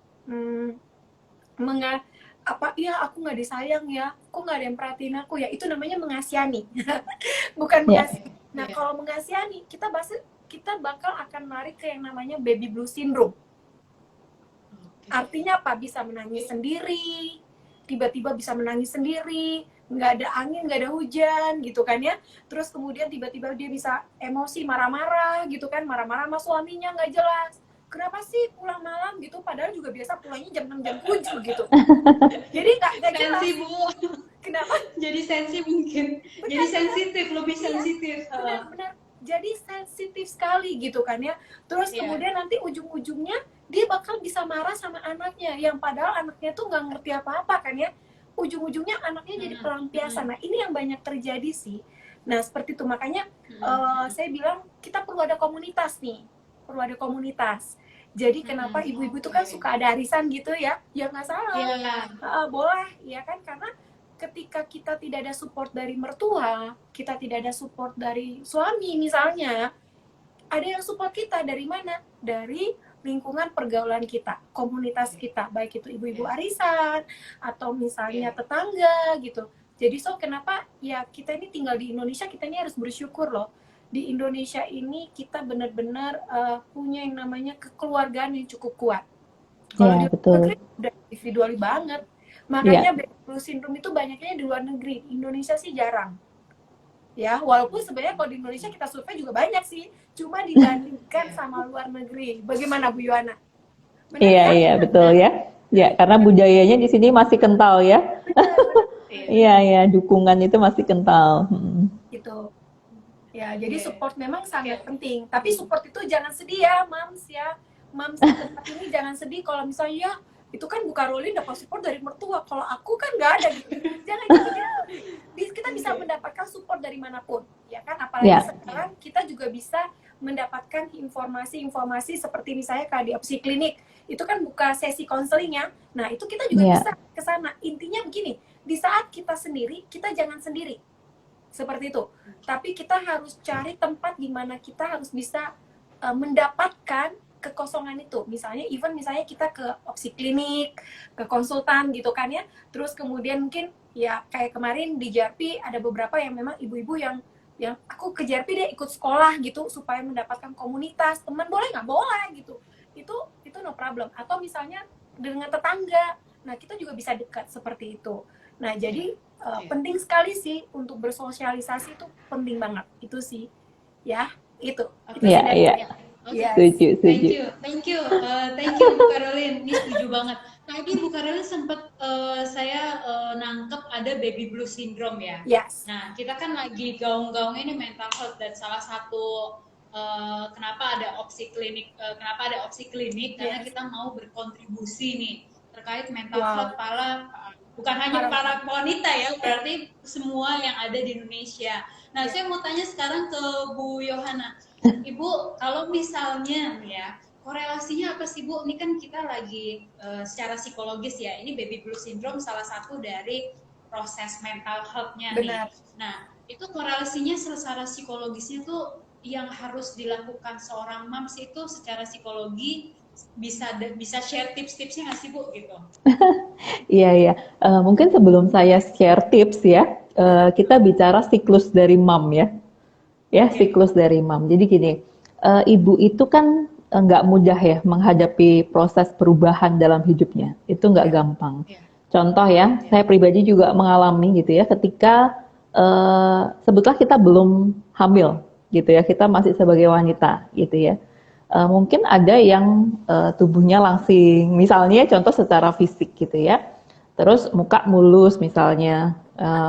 ya aku nggak disayang ya, kok nggak ada yang perhatiin aku ya, itu namanya mengasihani. Bukan mengasihi. Nah kalau mengasihani kita bakal akan lari ke yang namanya baby blue syndrome. Artinya apa? Bisa menangis sendiri, tiba-tiba bisa menangis sendiri, nggak ada angin, nggak ada hujan gitu kan ya. Terus kemudian tiba-tiba dia bisa emosi, marah-marah gitu kan, marah-marah sama suaminya nggak jelas. Kenapa sih pulang malam gitu? Padahal juga biasa pulangnya jam 6, jam 7 gitu. Jadi nggak jelas. Sensi Bu, Kenapa? jadi sensi mungkin, jadi sensitif, lebih sensitif. Benar-benar jadi sensitif sekali gitu kan ya. Terus Iya. kemudian nanti ujung-ujungnya dia bakal bisa marah sama anaknya yang padahal anaknya tuh nggak ngerti apa-apa kan ya. Ujung-ujungnya anaknya jadi pelampiasan. Nah ini yang banyak terjadi sih. Nah seperti itu makanya saya bilang kita perlu ada komunitas nih, perlu ada komunitas. Jadi kenapa ibu-ibu itu kan suka ada arisan gitu ya? Ya nggak salah, Iya. boleh ya kan, karena ketika kita tidak ada support dari mertua, kita tidak ada support dari suami misalnya, ada yang support kita dari mana? Dari lingkungan pergaulan kita, komunitas kita, baik itu ibu-ibu arisan atau misalnya tetangga gitu. Jadi kenapa ya kita ini tinggal di Indonesia, kita ini harus bersyukur loh. Di Indonesia ini kita benar-benar punya yang namanya kekeluargaan yang cukup kuat. Kalau Iya, di betul. luar negeri udah individual banget. Makanya baby blue syndrome itu banyaknya di luar negeri. Indonesia sih jarang. Ya, walaupun sebenarnya kalau di Indonesia kita survei juga banyak sih. Cuma dibandingkan sama luar negeri. Bagaimana Bu Yohana? Benar Iya, ya? iya, betul ya. Ya, karena budayanya di sini masih kental ya. Iya, iya, dukungan itu masih kental. Gitu. Ya, jadi support memang sangat penting. Tapi support itu jangan sedih ya, Mams ya. Mams di tempat ini jangan sedih kalau misalnya itu kan Bu Karolin dapat support dari mertua. Kalau aku kan nggak ada gitu. Jangan gitu. Kita bisa mendapatkan support dari manapun, ya kan? Apalagi sekarang kita juga bisa mendapatkan informasi-informasi seperti misalnya kayak di opsi klinik. Itu kan buka sesi konseling ya. Nah, itu kita juga bisa ke sana. Intinya begini, di saat kita sendiri, kita jangan sendiri. Seperti itu. Tapi kita harus cari tempat di mana kita harus bisa mendapatkan kekosongan itu. Misalnya misalnya kita ke opsi klinik, ke konsultan gitu kan ya. Terus kemudian mungkin ya kayak kemarin di JRP ada beberapa yang memang ibu-ibu yang aku ke JRP deh ikut sekolah gitu supaya mendapatkan komunitas. Teman boleh nggak? Boleh gitu. Itu no problem. Atau misalnya dengan tetangga. Nah, kita juga bisa dekat seperti itu. Nah, jadi penting sekali sih untuk bersosialisasi, itu penting banget. Itu sih. Ya, itu. Iya, iya. Yes. Setuju. Thank you Bu Karolin. Ini setuju banget. Tadi Bu Karolin sempat saya nangkep ada baby blue syndrome ya. Yes. Nah, kita kan lagi gaung-gaungnya ini mental health, dan salah satu kenapa ada opsi klinik karena kita mau berkontribusi nih terkait mental health bukan hanya para wanita ya, berarti semua yang ada di Indonesia. Nah, saya mau tanya sekarang ke Bu Yohana. Ibu, kalau misalnya ya, korelasinya apa sih Bu? Ini kan kita lagi secara psikologis ya, ini baby blue syndrome salah satu dari proses mental health-nya nih. Nah, itu korelasinya secara psikologisnya tuh yang harus dilakukan seorang moms itu secara psikologi, bisa share tips-tipsnya nggak sih Bu gitu? Iya. Mungkin sebelum saya share tips ya, kita bicara siklus dari mom ya. Ya, siklus dari mom. Jadi gini, ibu itu kan nggak mudah ya menghadapi proses perubahan dalam hidupnya. Itu nggak gampang. Contoh ya, saya pribadi juga mengalami gitu ya, ketika sebetulnya kita belum hamil gitu ya, kita masih sebagai wanita gitu ya. Mungkin ada yang tubuhnya langsing, misalnya contoh secara fisik gitu ya. Terus muka mulus misalnya.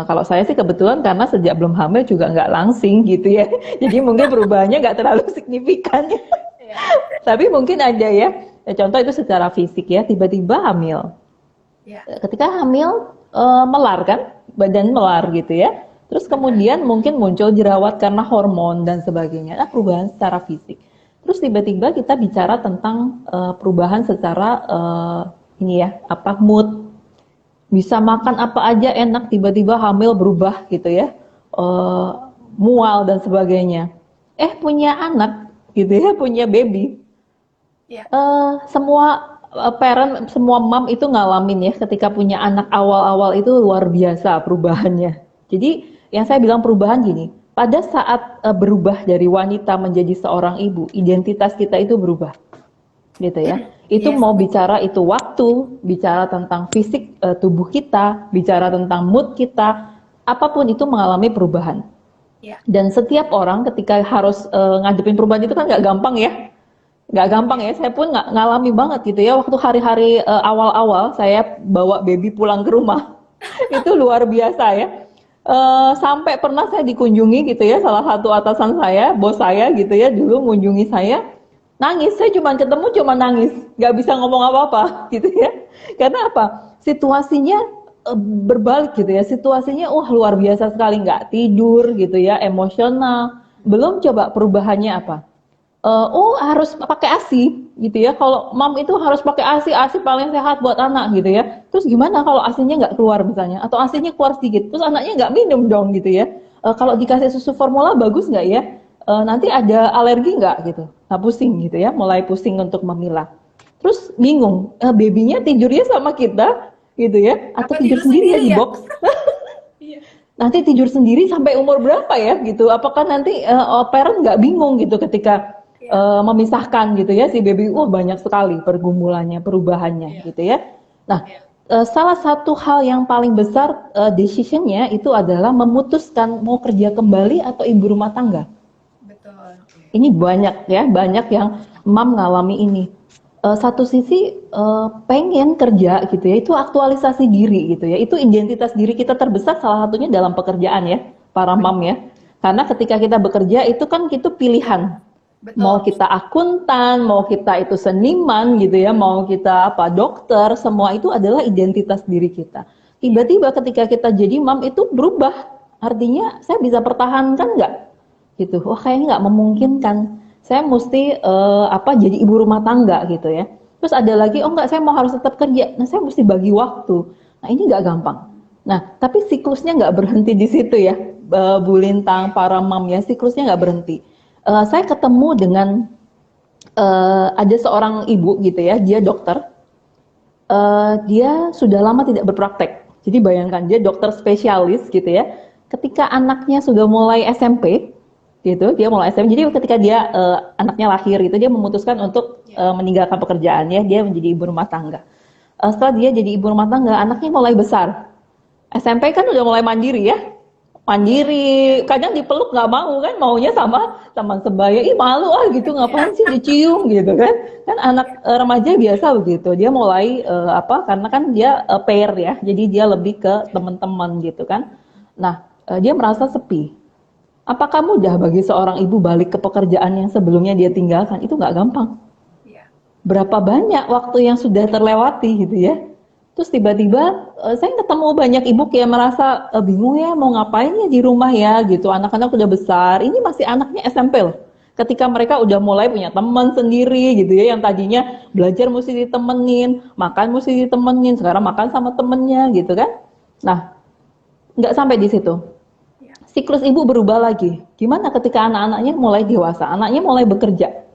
Kalau saya sih kebetulan karena sejak belum hamil juga nggak langsing gitu ya. Jadi mungkin perubahannya nggak terlalu signifikan. Tapi mungkin ada ya. Contoh itu secara fisik ya, tiba-tiba hamil. Ketika hamil melar kan, badan melar gitu ya. Terus kemudian mungkin muncul jerawat karena hormon dan sebagainya. Perubahan secara fisik. Terus tiba-tiba kita bicara tentang perubahan secara mood. Bisa makan apa aja enak, tiba-tiba hamil berubah gitu ya, mual dan sebagainya. Punya anak gitu ya, punya baby. Semua parent, semua mom itu ngalamin ya, ketika punya anak awal-awal itu luar biasa perubahannya. Jadi yang saya bilang perubahan gini, pada saat berubah dari wanita menjadi seorang ibu, identitas kita itu berubah, gitu ya. Itu Yes. mau bicara itu waktu, bicara tentang fisik tubuh kita, bicara tentang mood kita, apapun itu mengalami perubahan. Ya. Dan setiap orang ketika harus ngadepin perubahan itu kan nggak gampang ya. Nggak gampang ya, saya pun nggak ngalami banget gitu ya. Waktu hari-hari awal-awal saya bawa baby pulang ke rumah, itu luar biasa ya. Sampai pernah saya dikunjungi gitu ya, salah satu atasan saya, bos saya gitu ya, dulu mengunjungi saya, nangis. Saya cuma nangis, nggak bisa ngomong apa-apa gitu ya. Karena apa? Situasinya berbalik gitu ya. Situasinya luar biasa sekali, nggak tidur gitu ya, emosional. Belum coba perubahannya apa? Harus pakai ASI gitu ya. Kalau mom itu harus pakai ASI, ASI paling sehat buat anak gitu ya. Terus gimana kalau ASInya nggak keluar misalnya, atau ASInya keluar sedikit, terus anaknya nggak minum dong gitu ya. Kalau dikasih susu formula bagus nggak ya? Nanti ada alergi nggak gitu? Nah pusing gitu ya, mulai pusing untuk memilah. Terus bingung, babynya tidurnya sama kita gitu ya, atau Apa tidur tidur sendiri ya sendiri di ya? box? Nanti tidur sendiri sampai umur berapa ya gitu? Apakah nanti parent nggak bingung gitu ketika memisahkan gitu ya si baby? Banyak sekali pergumulannya, perubahannya gitu ya. Nah, salah satu hal yang paling besar decisionnya itu adalah memutuskan mau kerja kembali atau ibu rumah tangga. Betul. Ini banyak ya, banyak yang mam ngalami ini. Satu sisi pengen kerja gitu ya, itu aktualisasi diri gitu ya, itu identitas diri kita terbesar salah satunya dalam pekerjaan ya, para mam ya. Karena ketika kita bekerja itu kan itu pilihan. Betul. Mau kita akuntan, mau kita itu seniman gitu ya, mau kita apa dokter, semua itu adalah identitas diri kita. Tiba-tiba ketika kita jadi mam itu berubah, artinya saya bisa pertahankan nggak? Gitu, kayaknya nggak memungkinkan. Saya mesti jadi ibu rumah tangga gitu ya. Terus ada lagi, enggak, saya mau harus tetap kerja. Nah, saya mesti bagi waktu. Nah, ini nggak gampang. Nah, tapi siklusnya nggak berhenti di situ ya, Bu Lintang, para mam ya, siklusnya nggak berhenti. Saya ketemu dengan ada seorang ibu gitu ya, dia dokter. Dia sudah lama tidak berpraktek. Jadi bayangkan, dia dokter spesialis gitu ya. Ketika anaknya sudah mulai SMP, gitu, dia mulai SMP. Jadi ketika dia anaknya lahir gitu, dia memutuskan untuk meninggalkan pekerjaannya, dia menjadi ibu rumah tangga. Setelah dia jadi ibu rumah tangga, anaknya mulai besar. SMP kan udah mulai mandiri ya, mandiri. Kadang dipeluk nggak mau kan, maunya sama teman sebaya. Ih malu gitu, ngapain sih dicium gitu kan? Kan anak remaja biasa begitu. Dia mulai karena kan dia pair ya, jadi dia lebih ke teman-teman gitu kan. Nah, dia merasa sepi. Apakah mudah bagi seorang ibu balik ke pekerjaan yang sebelumnya dia tinggalkan? Itu nggak gampang. Berapa banyak waktu yang sudah terlewati gitu ya. Terus tiba-tiba saya ketemu banyak ibu yang merasa bingung ya mau ngapain ya di rumah ya gitu. Anak-anak udah besar, ini masih anaknya SMP loh. Ketika mereka udah mulai punya teman sendiri gitu ya, yang tadinya belajar mesti ditemenin, makan mesti ditemenin, sekarang makan sama temennya gitu kan. Nah, nggak sampai di situ. Siklus ibu berubah lagi. Gimana ketika anak-anaknya mulai dewasa, anaknya mulai bekerja?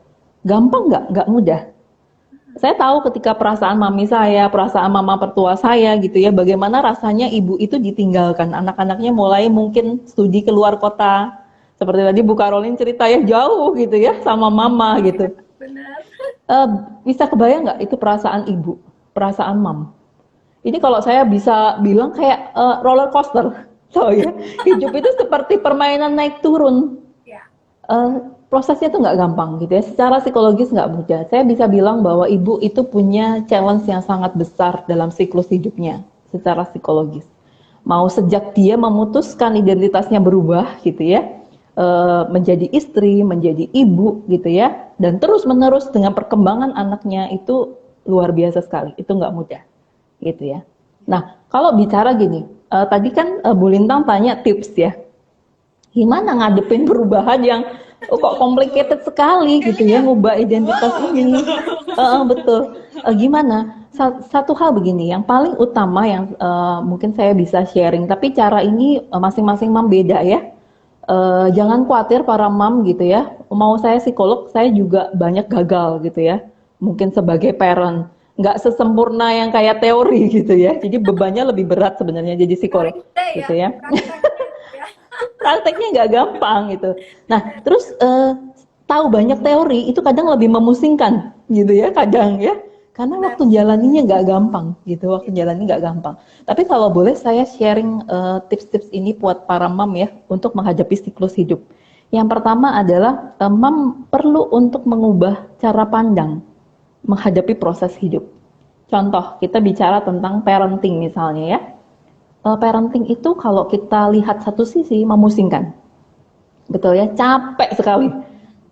Gampang nggak? Nggak mudah. Saya tahu ketika perasaan mami saya, perasaan mama pertua saya gitu ya, bagaimana rasanya ibu itu ditinggalkan. Anak-anaknya mulai mungkin studi ke luar kota. Seperti tadi Bu Karolin cerita ya, jauh gitu ya sama mama gitu. Benar. Bisa kebayang nggak itu perasaan ibu, perasaan mam? Ini kalau saya bisa bilang kayak roller coaster. So ya, hidup itu seperti permainan naik turun. Prosesnya tuh nggak gampang gitu ya. Secara psikologis nggak mudah. Saya bisa bilang bahwa ibu itu punya challenge yang sangat besar dalam siklus hidupnya secara psikologis. Mau sejak dia memutuskan identitasnya berubah gitu ya, menjadi istri, menjadi ibu gitu ya, dan terus menerus dengan perkembangan anaknya itu luar biasa sekali. Itu nggak mudah gitu ya. Nah, kalau bicara gini, tadi kan Bu Lintang tanya tips ya, gimana ngadepin perubahan yang kok complicated sekali gitu ya, ngubah identitas ini. Betul. Gimana? Satu hal begini, yang paling utama yang mungkin saya bisa sharing, tapi cara ini masing-masing mam beda ya. Jangan khawatir para mam gitu ya. Mau saya psikolog, saya juga banyak gagal gitu ya. Mungkin sebagai parent, nggak sesempurna yang kayak teori gitu ya. Jadi bebannya lebih berat sebenarnya jadi psikolog gitu ya. Prakteknya nggak gampang gitu. Nah, terus tahu banyak teori itu kadang lebih memusingkan gitu ya, kadang ya. Karena Benar. waktu jalaninya nggak gampang gitu, waktu jalaninya nggak gampang. Tapi kalau boleh saya sharing tips-tips ini buat para mam ya untuk menghadapi siklus hidup. Yang pertama adalah mam perlu untuk mengubah cara pandang menghadapi proses hidup. Contoh, kita bicara tentang parenting misalnya ya. Parenting itu kalau kita lihat satu sisi memusingkan. Betul ya, capek sekali.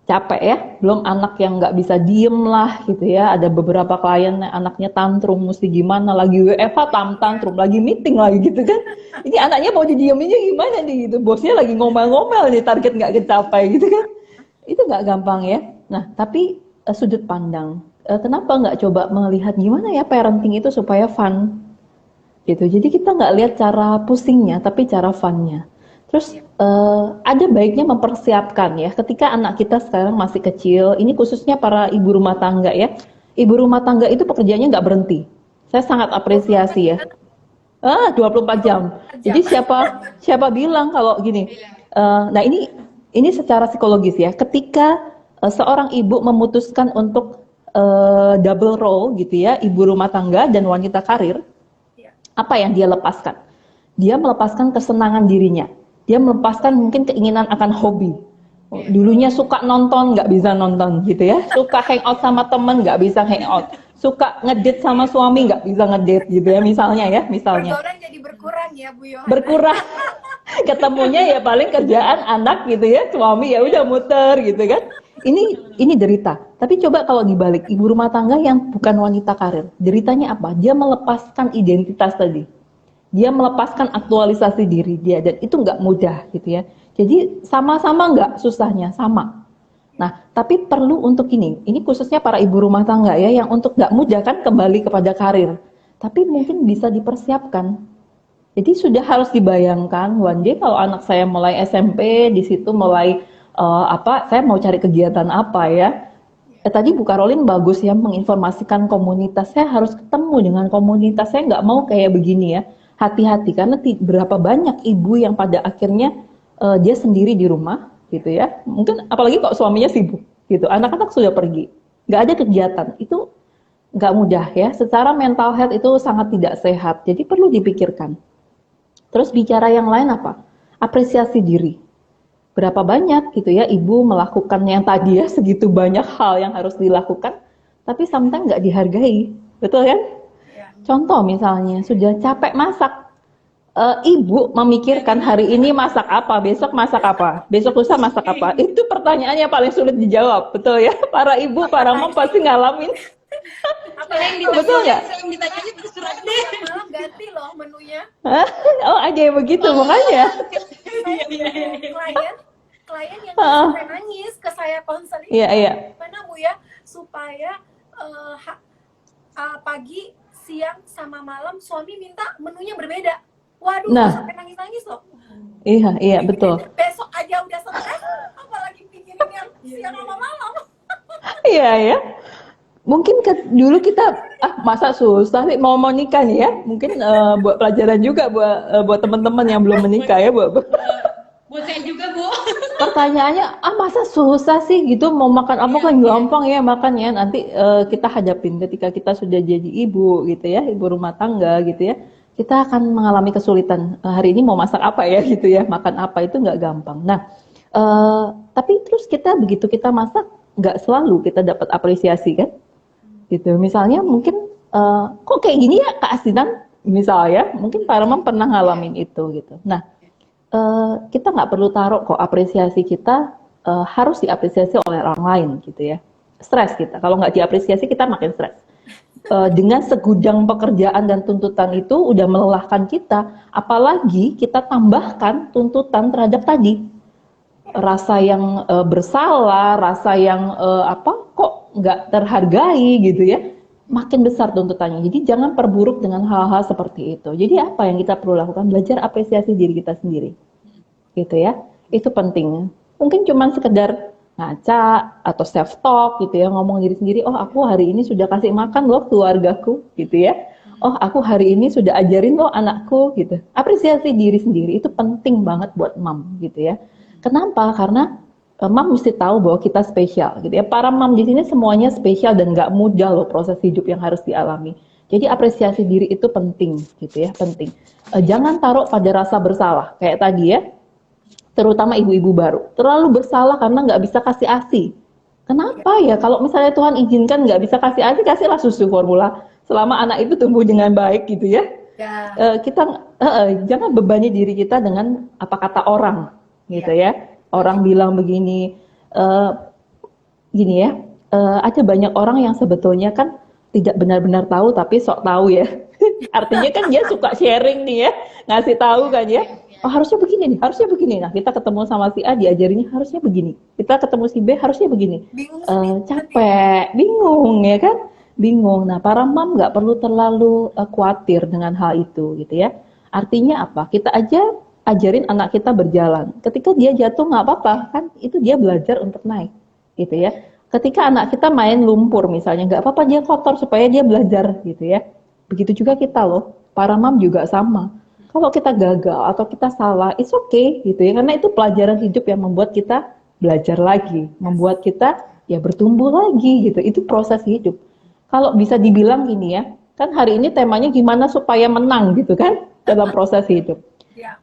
Capek ya, belum anak yang nggak bisa diem lah gitu ya. Ada beberapa klien anaknya tantrum, mesti gimana, lagi WFH tantrum, lagi meeting lagi gitu kan. Ini anaknya mau didieminnya gimana nih gitu. Bosnya lagi ngomel-ngomel nih, target nggak kecapai gitu kan. Itu nggak gampang ya. Nah, tapi sudut pandang. Kenapa nggak coba melihat gimana ya parenting itu supaya fun? Gitu. Jadi kita nggak lihat cara pusingnya, tapi cara funnya. Terus ada baiknya mempersiapkan ya, ketika anak kita sekarang masih kecil, ini khususnya para ibu rumah tangga ya. Ibu rumah tangga itu pekerjaannya nggak berhenti. Saya sangat apresiasi ya. 24 jam. Jadi siapa bilang kalau gini? Nah ini secara psikologis ya. Ketika seorang ibu memutuskan untuk double role gitu ya, ibu rumah tangga dan wanita karir, apa yang dia lepaskan? Dia melepaskan kesenangan dirinya. Dia melepaskan mungkin keinginan akan hobi. Dulunya suka nonton, nggak bisa nonton gitu ya. Suka hangout sama temen, nggak bisa hangout. Suka ngedate sama suami, nggak bisa ngedate gitu ya. Misalnya. Pergaulan jadi berkurang ya Bu Yohana. Berkurang. Ketemunya ya paling kerjaan, anak gitu ya. Suami ya udah muter gitu kan. Ini derita. Tapi coba kalau dibalik, ibu rumah tangga yang bukan wanita karir, deritanya apa? Dia melepaskan identitas tadi. Dia melepaskan aktualisasi diri dia, dan itu nggak mudah gitu ya. Jadi sama-sama nggak susahnya, sama. Nah, tapi perlu untuk ini khususnya para ibu rumah tangga ya, yang untuk nggak mudah kan kembali kepada karir. Tapi mungkin bisa dipersiapkan. Jadi sudah harus dibayangkan, one day kalau anak saya mulai SMP, di situ mulai saya mau cari kegiatan apa ya. Tadi Bu Karolin bagus ya menginformasikan komunitas. Saya harus ketemu dengan komunitas. Saya nggak mau kayak begini ya. Hati-hati karena berapa banyak ibu yang pada akhirnya dia sendiri di rumah gitu ya. Mungkin apalagi kalau suaminya sibuk gitu. Anak-anak sudah pergi, nggak ada kegiatan. Itu nggak mudah ya. Secara mental health itu sangat tidak sehat. Jadi perlu dipikirkan. Terus bicara yang lain apa? Apresiasi diri. Berapa banyak gitu ya ibu melakukan yang tadi ya, segitu banyak hal yang harus dilakukan, tapi sometimes nggak dihargai, betul kan? Ya. Contoh misalnya sudah capek masak, ibu memikirkan hari ini masak apa, besok masak apa, besok lusa masak apa, itu pertanyaannya paling sulit dijawab, betul ya? Para ibu, para mom pasti ngalamin. Apa yang Betul nggak? yang ditanyanya terserah deh. Malah ganti loh menunya. Oh ada yang begitu makanya. Klien yang sampai nangis ke saya konseling. Iya. Mana Bu ya supaya pagi, siang sama malam suami minta menunya berbeda. Waduh, sampai nangis-nangis loh. Iya betul. Besok aja udah stres, apalagi pikirin yang siang sama malam. Iya. Mungkin dulu kita masa susah sih mau nikah nih ya. Mungkin buat pelajaran juga buat teman-teman yang belum menikah ya, buat saya juga, Bu. Pertanyaannya, masa susah sih gitu, mau makan apa kan gampang ya makan ya. Nanti kita hadapin ketika kita sudah jadi ibu gitu ya, ibu rumah tangga gitu ya. Kita akan mengalami kesulitan. Hari ini mau masak apa ya gitu ya, makan apa itu nggak gampang. Nah, tapi terus begitu kita masak, nggak selalu kita dapat apresiasi kan? Gitu. Misalnya mungkin kok kayak gini ya Kak Asdinan, misalnya mungkin para mom pernah ngalamin itu gitu. Nah, kita nggak perlu taruh kok apresiasi kita harus diapresiasi oleh orang lain gitu ya. Stres kita, kalau nggak diapresiasi kita makin stres. Dengan segudang pekerjaan dan tuntutan itu udah melelahkan kita, apalagi kita tambahkan tuntutan terhadap tadi rasa yang bersalah, rasa yang kok nggak terhargai gitu ya, makin besar tuntutannya. Jadi jangan perburuk dengan hal-hal seperti itu. Jadi apa yang kita perlu lakukan? Belajar apresiasi diri kita sendiri, gitu ya. Itu penting. Mungkin cuman sekedar ngaca atau self talk gitu ya, ngomong diri sendiri. Oh aku hari ini sudah kasih makan loh keluargaku, gitu ya. Oh aku hari ini sudah ajarin loh anakku, gitu. Apresiasi diri sendiri itu penting banget buat mom, gitu ya. Kenapa? Karena Mam mesti tahu bahwa kita spesial gitu ya. Para mam di sini semuanya spesial dan nggak mudah loh proses hidup yang harus dialami. Jadi apresiasi diri itu penting gitu ya, penting. Jangan taruh pada rasa bersalah kayak tadi ya, terutama ibu-ibu baru. Terlalu bersalah karena nggak bisa kasih ASI. Kenapa ya? Kalau misalnya Tuhan izinkan nggak bisa kasih ASI, kasihlah susu formula selama anak itu tumbuh dengan baik gitu ya. Ya. Kita jangan bebani diri kita dengan apa kata orang gitu ya. Orang bilang begini, gini ya, ada banyak orang yang sebetulnya kan tidak benar-benar tahu tapi sok tahu ya. Artinya kan dia suka sharing nih ya, ngasih tahu kan ya. Oh harusnya begini nih, harusnya begini. Nah kita ketemu sama si A diajarinya harusnya begini. Kita ketemu si B harusnya begini. Bingung Capek, bingung ya kan? Bingung. Nah para mam nggak perlu terlalu khawatir dengan hal itu gitu ya. Artinya apa? Kita aja ajarin anak kita berjalan. Ketika dia jatuh nggak apa-apa kan? Itu dia belajar untuk naik gitu ya. Ketika anak kita main lumpur misalnya nggak apa-apa dia kotor supaya dia belajar gitu ya. Begitu juga kita loh. Para mam juga sama. Kalau kita gagal atau kita salah, it's okay gitu ya. Karena itu pelajaran hidup yang membuat kita belajar lagi, membuat kita ya bertumbuh lagi gitu. Itu proses hidup. Kalau bisa dibilang gini ya, kan hari ini temanya gimana supaya menang gitu kan dalam proses hidup. Ya.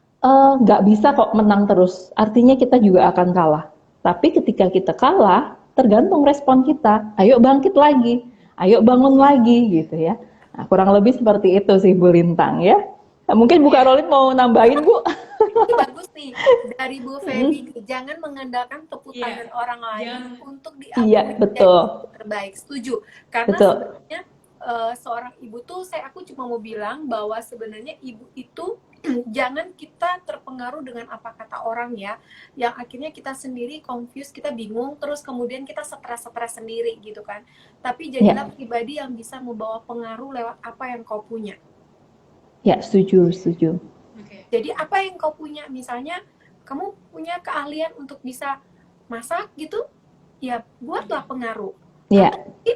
Nggak bisa kok menang terus. Artinya kita juga akan kalah. Tapi ketika kita kalah, tergantung respon kita. Ayo bangkit lagi, ayo bangun lagi gitu ya. Nah, kurang lebih seperti itu sih Bu Lintang ya. Nah, mungkin Bu Karolin mau nambahin Bu? Ini bagus nih dari Bu Feby. Jangan mengandalkan tepuk tangan orang lain untuk diakui Iya, betul. terbaik. Setuju. Karena Betul. sebenarnya seorang ibu tuh aku cuma mau bilang bahwa sebenarnya ibu itu jangan kita terpengaruh dengan apa kata orang ya, yang akhirnya kita sendiri confused, kita bingung, terus kemudian kita stres sendiri gitu kan. Tapi jadilah pribadi yang bisa membawa pengaruh lewat apa yang kau punya. Ya, setuju. Jadi apa yang kau punya, misalnya kamu punya keahlian untuk bisa masak gitu, ya buatlah pengaruh. Ya.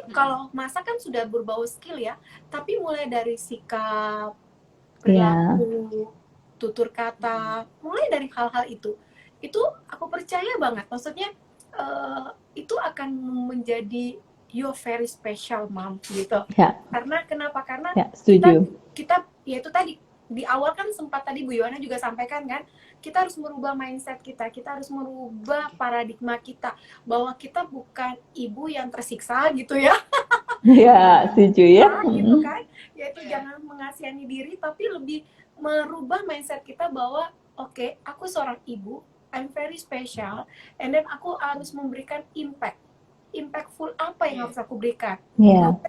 Kalau masak kan sudah berbau skill ya, tapi mulai dari sikap, perilaku, tutur kata, mulai dari hal-hal itu aku percaya banget. Maksudnya itu akan menjadi your very special mom gitu. Ya. Karena kenapa? Karena setuju. kita ya itu tadi di awal kan sempat tadi Bu Yohana juga sampaikan kan, kita harus merubah mindset kita harus merubah paradigma kita bahwa kita bukan ibu yang tersiksa gitu ya. Ya, setuju ya. Gitu kan, yaitu jangan mengasihani diri tapi lebih merubah mindset kita bahwa oke, aku seorang ibu, I'm very special, and then aku harus memberikan impactful apa yang harus aku berikan.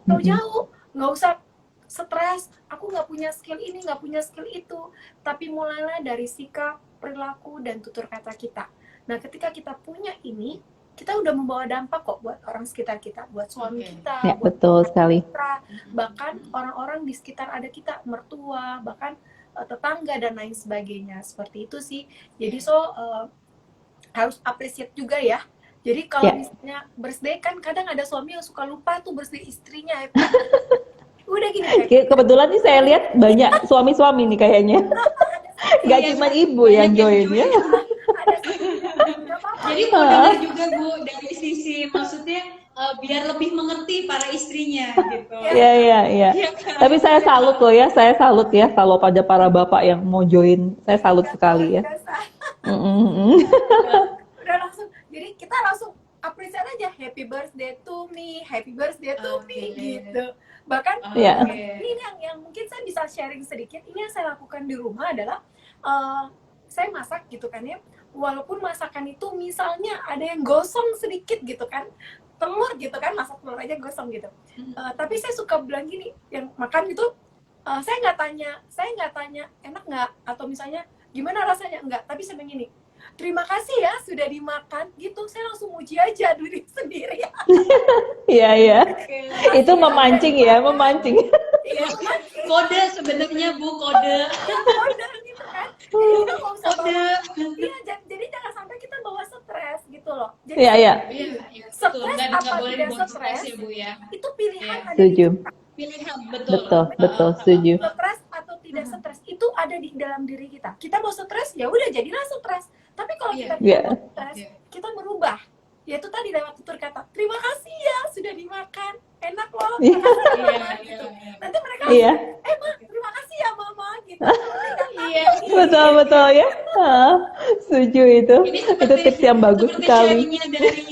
Jauh-jauh, nggak usah stres, aku nggak punya skill ini, nggak punya skill itu, tapi mulailah dari sikap, perilaku, dan tutur kata kita. Nah, ketika kita punya ini, kita udah membawa dampak kok buat orang sekitar kita, buat suami kita, buat betul sekali. Kita, bahkan orang-orang di sekitar ada kita, mertua, bahkan tetangga dan lain sebagainya. Seperti itu sih. Jadi harus appreciate juga ya. Jadi kalau misalnya birthday kan kadang ada suami yang suka lupa tuh birthday istrinya. Udah gini kan? Kebetulan nih saya lihat banyak suami-suami nih kayaknya. Gak cuma ibu yang join ya. Jadi mau dengar juga Bu dari sisi maksudnya biar lebih mengerti para istrinya gitu. Iya. Tapi saya salut loh ya, saya salut ya kalau pada para bapak yang mau join, saya salut sekali ya. Udah langsung, jadi kita langsung appreciate aja, happy birthday to me, happy birthday to me gitu. Bahkan ini yang mungkin saya bisa sharing sedikit, ini yang saya lakukan di rumah adalah saya masak gitu kan ya, walaupun masakan itu misalnya ada yang gosong sedikit gitu kan, telur gitu kan, masak telur aja gosong gitu, tapi saya suka bilang gini, yang makan gitu, saya nggak tanya enak nggak, atau misalnya gimana rasanya, enggak, tapi saya begini, terima kasih ya sudah dimakan gitu, saya langsung muji aja diri sendiri. Iya. Itu memancing ya, memancing. Iya, kode sebenarnya Bu, kode gitu kan. Jadi kita nggak usah kode. Iya, jadi jangan sampai kita bawa stres gitu loh. Jadi Iya. Stres apa boleh tidak dibuat stres ya Bu ya. Itu pilihan ada Setuju. di kita. Pilihan Betul, setuju. Stres atau tidak stres itu ada di dalam diri kita. Kita mau stres, ya udah jadilah stres. Tapi kalau kita tidak mau stres, kita merubah. Yaitu tadi lewat tutur kata, terima kasih ya sudah dimakan, enak loh, Iya. makasih ya Iya, mama iya, gitu. iya. Nanti mereka Iya, Ma, terima kasih ya mama gitu. Iya. betul betul ya. Setuju itu. Ini Itu tips yang bagus seperti sekali. sharingnya dari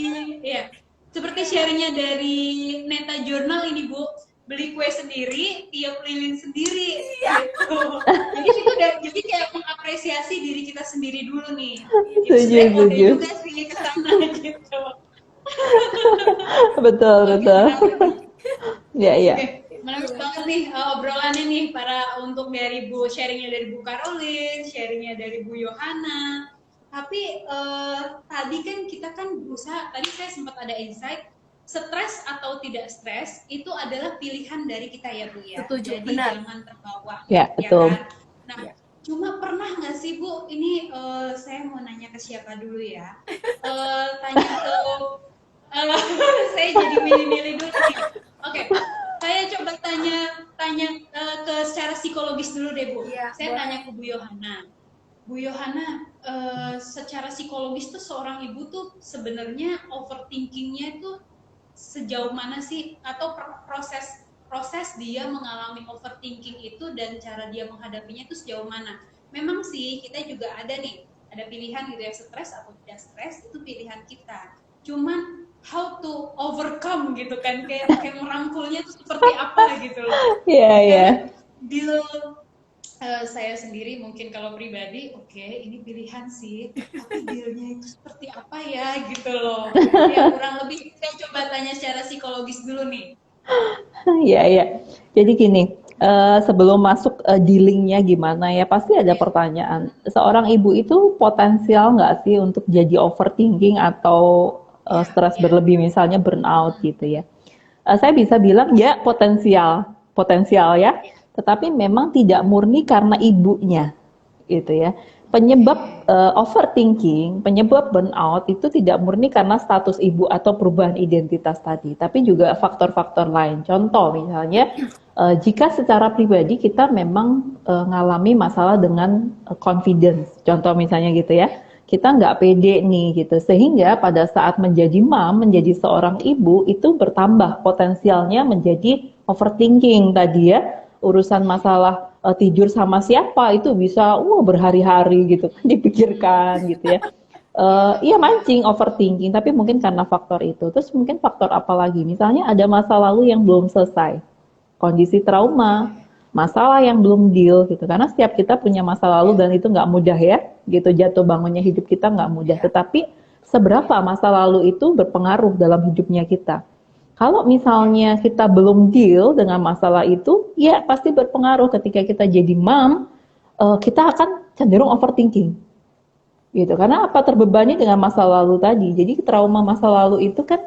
ya, seperti sharingnya dari Neta Journal ini Bu, beli kue sendiri, tiap lilin sendiri, gitu. Jadi itu jadi kayak mengapresiasi diri kita sendiri dulu nih. Itu Setuju, sebenarnya kode setuju. juga sih ke sana gitu. Betul Oke, betul. menarik nih. Ya ya. Oke, menarik banget nih obrolannya nih untuk dari Bu, sharingnya dari Bu Caroline, sharingnya dari Bu Yohana. Tapi tadi kan kita kan berusaha, tadi saya sempat ada insight, stres atau tidak stres itu adalah pilihan dari kita ya Bu ya. Setuju, Jadi benar. jangan terbawa. Ya, betul. Kan? Nah, cuma pernah nggak sih Bu, ini saya mau nanya ke siapa dulu ya? Tanya ke saya jadi milih-milih dulu nih. Oke, saya coba tanya ke secara psikologis dulu deh Bu. Iya, Saya boleh. tanya ke Bu Yohana. Bu Yohana, secara psikologis tuh seorang ibu tuh sebenarnya overthinkingnya itu sejauh mana sih? Atau proses dia mengalami overthinking itu dan cara dia menghadapinya itu sejauh mana? Memang sih kita juga ada pilihan gitu ya, stres atau tidak stres itu pilihan kita. Cuman how to overcome gitu kan, kayak merangkulnya itu seperti apa gitu loh. Iya iya. Deal saya sendiri mungkin kalau pribadi, oke, ini pilihan sih, tapi dealnya itu seperti apa ya gitu loh. Ya kurang lebih saya coba tanya secara psikologis dulu nih. Iya iya. Jadi gini, sebelum masuk dealingnya gimana ya, pasti ada pertanyaan. Seorang ibu itu potensial nggak sih untuk jadi overthinking atau stres berlebih, misalnya burnout gitu ya. Saya bisa bilang ya potensial ya. Tetapi memang tidak murni karena ibunya, gitu ya. Penyebab overthinking, penyebab burnout itu tidak murni karena status ibu atau perubahan identitas tadi, tapi juga faktor-faktor lain. Contoh misalnya, jika secara pribadi kita memang ngalami masalah dengan confidence, contoh misalnya gitu ya, kita nggak pede nih gitu, sehingga pada saat menjadi mom, menjadi seorang ibu itu bertambah potensialnya menjadi overthinking tadi ya. Urusan masalah tidur sama siapa itu bisa berhari-hari gitu kan dipikirkan gitu ya. Iya mancing overthinking, tapi mungkin karena faktor itu. Terus mungkin faktor apa lagi? Misalnya ada masa lalu yang belum selesai, kondisi trauma, masalah yang belum deal gitu. Karena setiap kita punya masa lalu dan itu nggak mudah ya, gitu, jatuh bangunnya hidup kita nggak mudah. Tetapi seberapa masa lalu itu berpengaruh dalam hidupnya kita? Kalau misalnya kita belum deal dengan masalah itu, ya pasti berpengaruh ketika kita jadi mom, kita akan cenderung overthinking. Gitu. Karena apa? Terbebani dengan masa lalu tadi. Jadi trauma masa lalu itu kan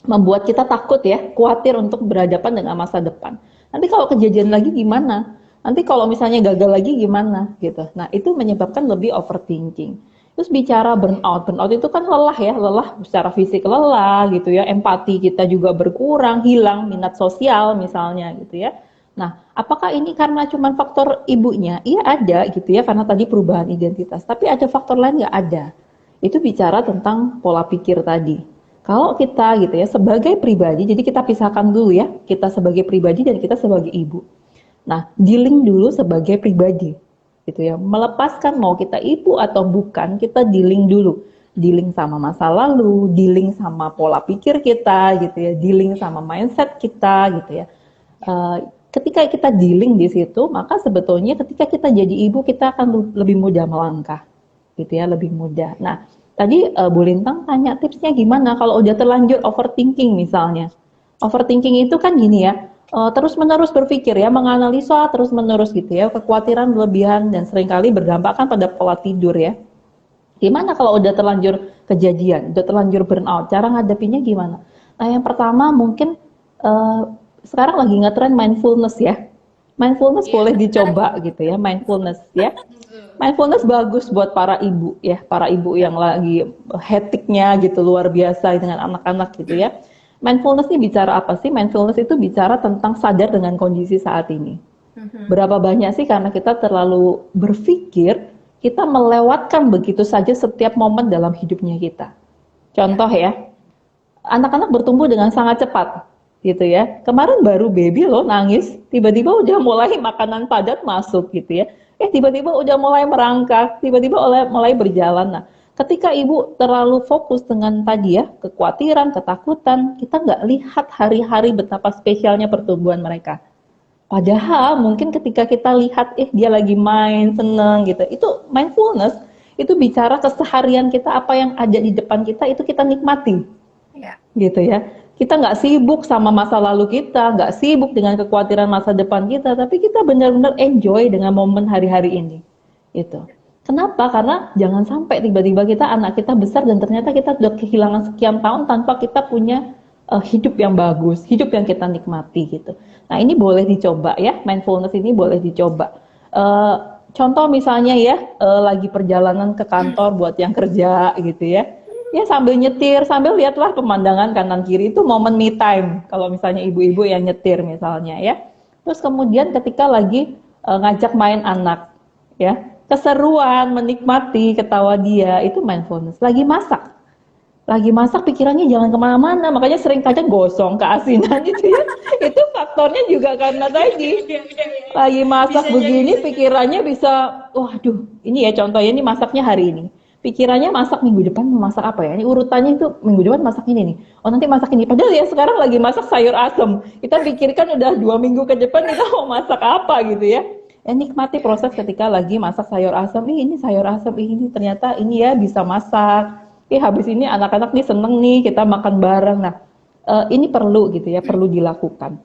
membuat kita takut ya, khawatir untuk berhadapan dengan masa depan. Nanti kalau kejadian lagi gimana? Nanti kalau misalnya gagal lagi gimana? Gitu. Nah, itu menyebabkan lebih overthinking. Terus bicara burnout itu kan lelah ya, lelah secara fisik lelah gitu ya, empati kita juga berkurang, hilang minat sosial misalnya gitu ya. Nah, apakah ini karena cuma faktor ibunya? Iya ada gitu ya, karena tadi perubahan identitas. Tapi ada faktor lain nggak ada? Itu bicara tentang pola pikir tadi. Kalau kita gitu ya, sebagai pribadi, jadi kita pisahkan dulu ya, kita sebagai pribadi dan kita sebagai ibu. Nah, dealing dulu sebagai pribadi. Gitu ya, melepaskan mau kita ibu atau bukan, kita dealing dulu, dealing sama masa lalu, dealing sama pola pikir kita gitu ya, dealing sama mindset kita gitu ya. Ketika kita dealing di situ, maka sebetulnya ketika kita jadi ibu kita akan lebih mudah melangkah gitu ya, lebih mudah. Nah tadi Bu Lintang tanya tipsnya gimana kalau udah terlanjur overthinking misalnya. Overthinking itu kan gini ya, terus-menerus berpikir ya, menganalisa terus-menerus gitu ya, kekhawatiran berlebihan dan seringkali berdampak kan pada pola tidur ya. Gimana kalau udah terlanjur kejadian, udah terlanjur burnout, cara ngadepinnya gimana? Nah yang pertama mungkin sekarang lagi ngetren mindfulness ya. Mindfulness boleh dicoba gitu ya, mindfulness ya. Mindfulness bagus buat para ibu ya, para ibu yang lagi hektiknya gitu luar biasa dengan anak-anak gitu ya. Mindfulness ini bicara apa sih? Mindfulness itu bicara tentang sadar dengan kondisi saat ini. Berapa banyak sih karena kita terlalu berpikir, kita melewatkan begitu saja setiap momen dalam hidupnya kita. Contoh ya, anak-anak bertumbuh dengan sangat cepat gitu ya. Kemarin baru baby loh nangis, tiba-tiba udah mulai makanan padat masuk gitu ya. Tiba-tiba udah mulai merangkak, tiba-tiba mulai berjalan. Nah, ketika ibu terlalu fokus dengan tadi ya, kekhawatiran, ketakutan, kita nggak lihat hari-hari betapa spesialnya pertumbuhan mereka. Padahal mungkin ketika kita lihat, dia lagi main, seneng gitu. Itu mindfulness, itu bicara keseharian kita, apa yang ada di depan kita, itu kita nikmati. Ya. Gitu ya. Kita nggak sibuk sama masa lalu kita, nggak sibuk dengan kekhawatiran masa depan kita, tapi kita benar-benar enjoy dengan momen hari-hari ini. Itu. Kenapa? Karena jangan sampai tiba-tiba anak kita besar dan ternyata kita sudah kehilangan sekian tahun tanpa kita punya hidup yang bagus, hidup yang kita nikmati gitu. Nah, ini boleh dicoba ya, mindfulness ini boleh dicoba. Contoh misalnya ya, lagi perjalanan ke kantor buat yang kerja gitu ya. Ya sambil nyetir, sambil lihatlah pemandangan kanan kiri, itu momen me time. Kalau misalnya ibu-ibu yang nyetir misalnya ya. Terus kemudian ketika lagi ngajak main anak ya, keseruan, menikmati, ketawa dia, itu mindfulness. Lagi masak pikirannya jangan kemana-mana, makanya sering kadang gosong, keasinan gitu ya. Itu faktornya juga karena tadi lagi masak begini pikirannya bisa, waduh, ini ya contohnya, ini masaknya hari ini. Pikirannya masak minggu depan mau masak apa ya? Ini urutannya itu minggu depan masak ini nih. Oh nanti masak ini. Padahal ya sekarang lagi masak sayur asem. Kita pikirkan udah 2 minggu ke depan kita mau masak apa gitu ya. Nikmati proses ketika lagi masak sayur asem. Ini sayur asem ini ternyata ini ya bisa masak. Habis ini anak-anak nih seneng nih kita makan bareng. Nah, ini perlu gitu ya, perlu dilakukan.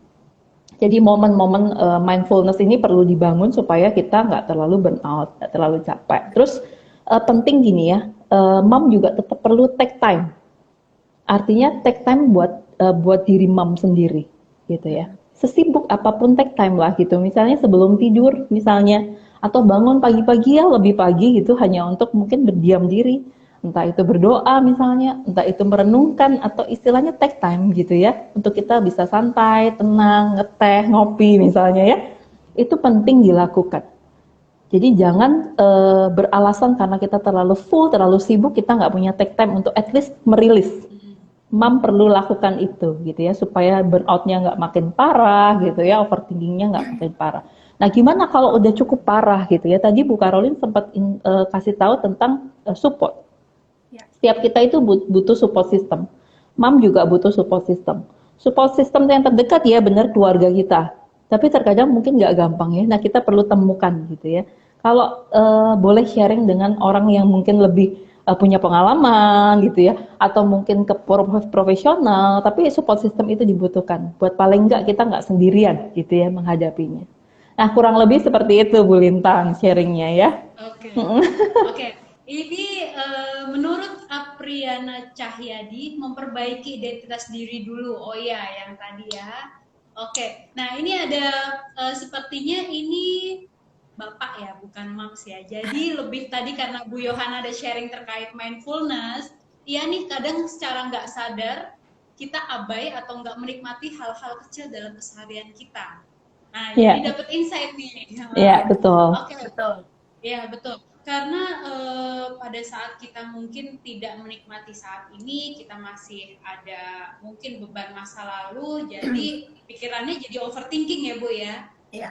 Jadi momen-momen mindfulness ini perlu dibangun supaya kita nggak terlalu burn out, nggak terlalu capek. Terus penting gini ya, mom juga tetap perlu take time. Artinya take time buat diri mom sendiri, gitu ya. Sesibuk apapun take time lah gitu. Misalnya sebelum tidur, misalnya, atau bangun pagi-pagi ya lebih pagi gitu, hanya untuk mungkin berdiam diri. Entah itu berdoa misalnya, entah itu merenungkan, atau istilahnya take time gitu ya, untuk kita bisa santai, tenang, ngeteh, ngopi misalnya ya, itu penting dilakukan. Jadi jangan beralasan karena kita terlalu full, terlalu sibuk, kita nggak punya take time untuk at least merilis. Mom perlu lakukan itu gitu ya, supaya burnout-nya nggak makin parah gitu ya, overthinking-nya nggak makin parah. Nah gimana kalau udah cukup parah gitu ya, tadi Bu Caroline sempat kasih tahu tentang support. Setiap kita itu butuh support system. Mom juga butuh support system. Support system yang terdekat ya benar keluarga kita. Tapi terkadang mungkin nggak gampang ya. Nah kita perlu temukan gitu ya. Kalau boleh sharing dengan orang yang mungkin lebih punya pengalaman gitu ya. Atau mungkin ke profesional. Tapi support system itu dibutuhkan. Buat paling nggak kita nggak sendirian gitu ya menghadapinya. Nah kurang lebih seperti itu Bu Lintang sharingnya ya. Oke. Oke. Ini menurut Apriana Cahyadi memperbaiki identitas diri dulu. Oh ya, yang tadi ya. Oke. Nah ini ada sepertinya ini Bapak ya, bukan Mams ya. Jadi lebih tadi karena Bu Yohana ada sharing terkait mindfulness. Iya nih kadang secara nggak sadar kita abai atau nggak menikmati hal-hal kecil dalam keseharian kita. Nah jadi dapat insight nih. Iya betul. Oke betul. Iya betul. Karena pada saat kita mungkin tidak menikmati saat ini, kita masih ada mungkin beban masa lalu, jadi pikirannya jadi overthinking ya Bu ya?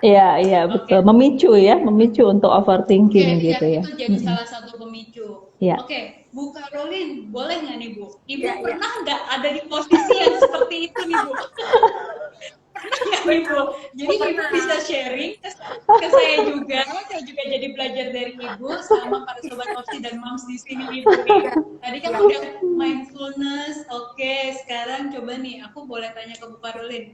Iya betul. Memicu untuk overthinking gitu ya. Itu jadi salah satu pemicu. Oke, Bu Caroline, boleh nggak nih Bu? Ibu pernah nggak ada di posisi yang seperti itu nih Bu? Ibu. Jadi Ibu bisa sharing ke saya juga jadi belajar dari Ibu sama para sobat Opsi dan Moms di sini Ibu nih. Tadi kan udah mindfulness, oke, sekarang coba nih aku boleh tanya ke Bu Caroline.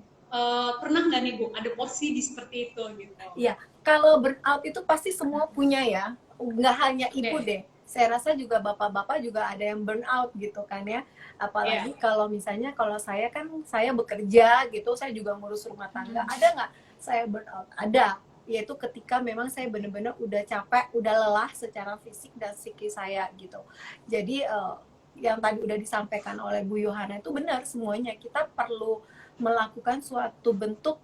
Pernah nggak nih Bu ada posisi seperti itu gitu? Iya, kalau burnout itu pasti semua punya ya, nggak hanya ibu deh. Saya rasa juga bapak-bapak juga ada yang burnout gitu kan ya. Apalagi kalau misalnya kalau saya kan saya bekerja gitu, saya juga ngurus rumah tangga. Ada nggak saya burnout? Ada. Yaitu ketika memang saya benar-benar udah capek, udah lelah secara fisik dan psikis saya gitu. Jadi yang tadi udah disampaikan oleh Bu Yohana itu benar semuanya. Kita perlu melakukan suatu bentuk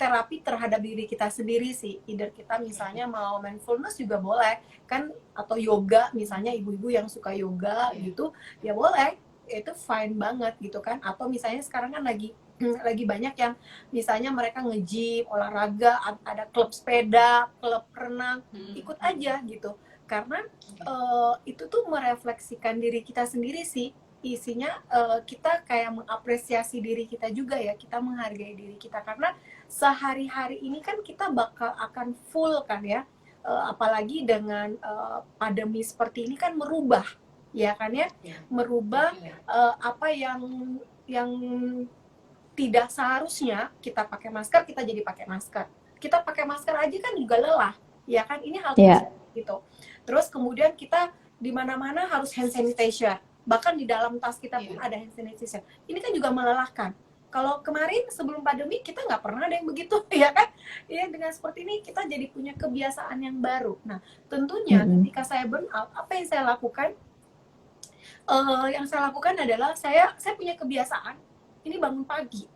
terapi terhadap diri kita sendiri sih. Either kita misalnya mau mindfulness juga boleh kan, atau yoga misalnya, ibu-ibu yang suka yoga gitu ya boleh. itu fine banget gitu kan. Atau misalnya sekarang kan lagi banyak yang misalnya mereka nge-gym, olahraga, ada klub sepeda, klub renang, ikut aja gitu. Karena itu tuh merefleksikan diri kita sendiri sih. Isinya kita kayak mengapresiasi diri kita juga ya, kita menghargai diri kita, karena sehari-hari ini kan kita bakal akan full kan ya. Apalagi dengan pandemi seperti ini kan merubah ya kan ya, merubah apa yang tidak seharusnya kita pakai masker, kita jadi pakai masker. Kita pakai masker aja kan juga lelah, ya kan? Ini hal gitu. Terus kemudian kita di mana-mana harus hand sanitizer. Bahkan di dalam tas kita pun ada hand sanitizer. Ini kan juga melelahkan. Kalau kemarin sebelum pandemi kita nggak pernah ada yang begitu, ya kan? Ya, dengan seperti ini kita jadi punya kebiasaan yang baru. Nah, tentunya ketika saya burn out, apa yang saya lakukan? Yang saya lakukan adalah saya punya kebiasaan ini bangun pagi.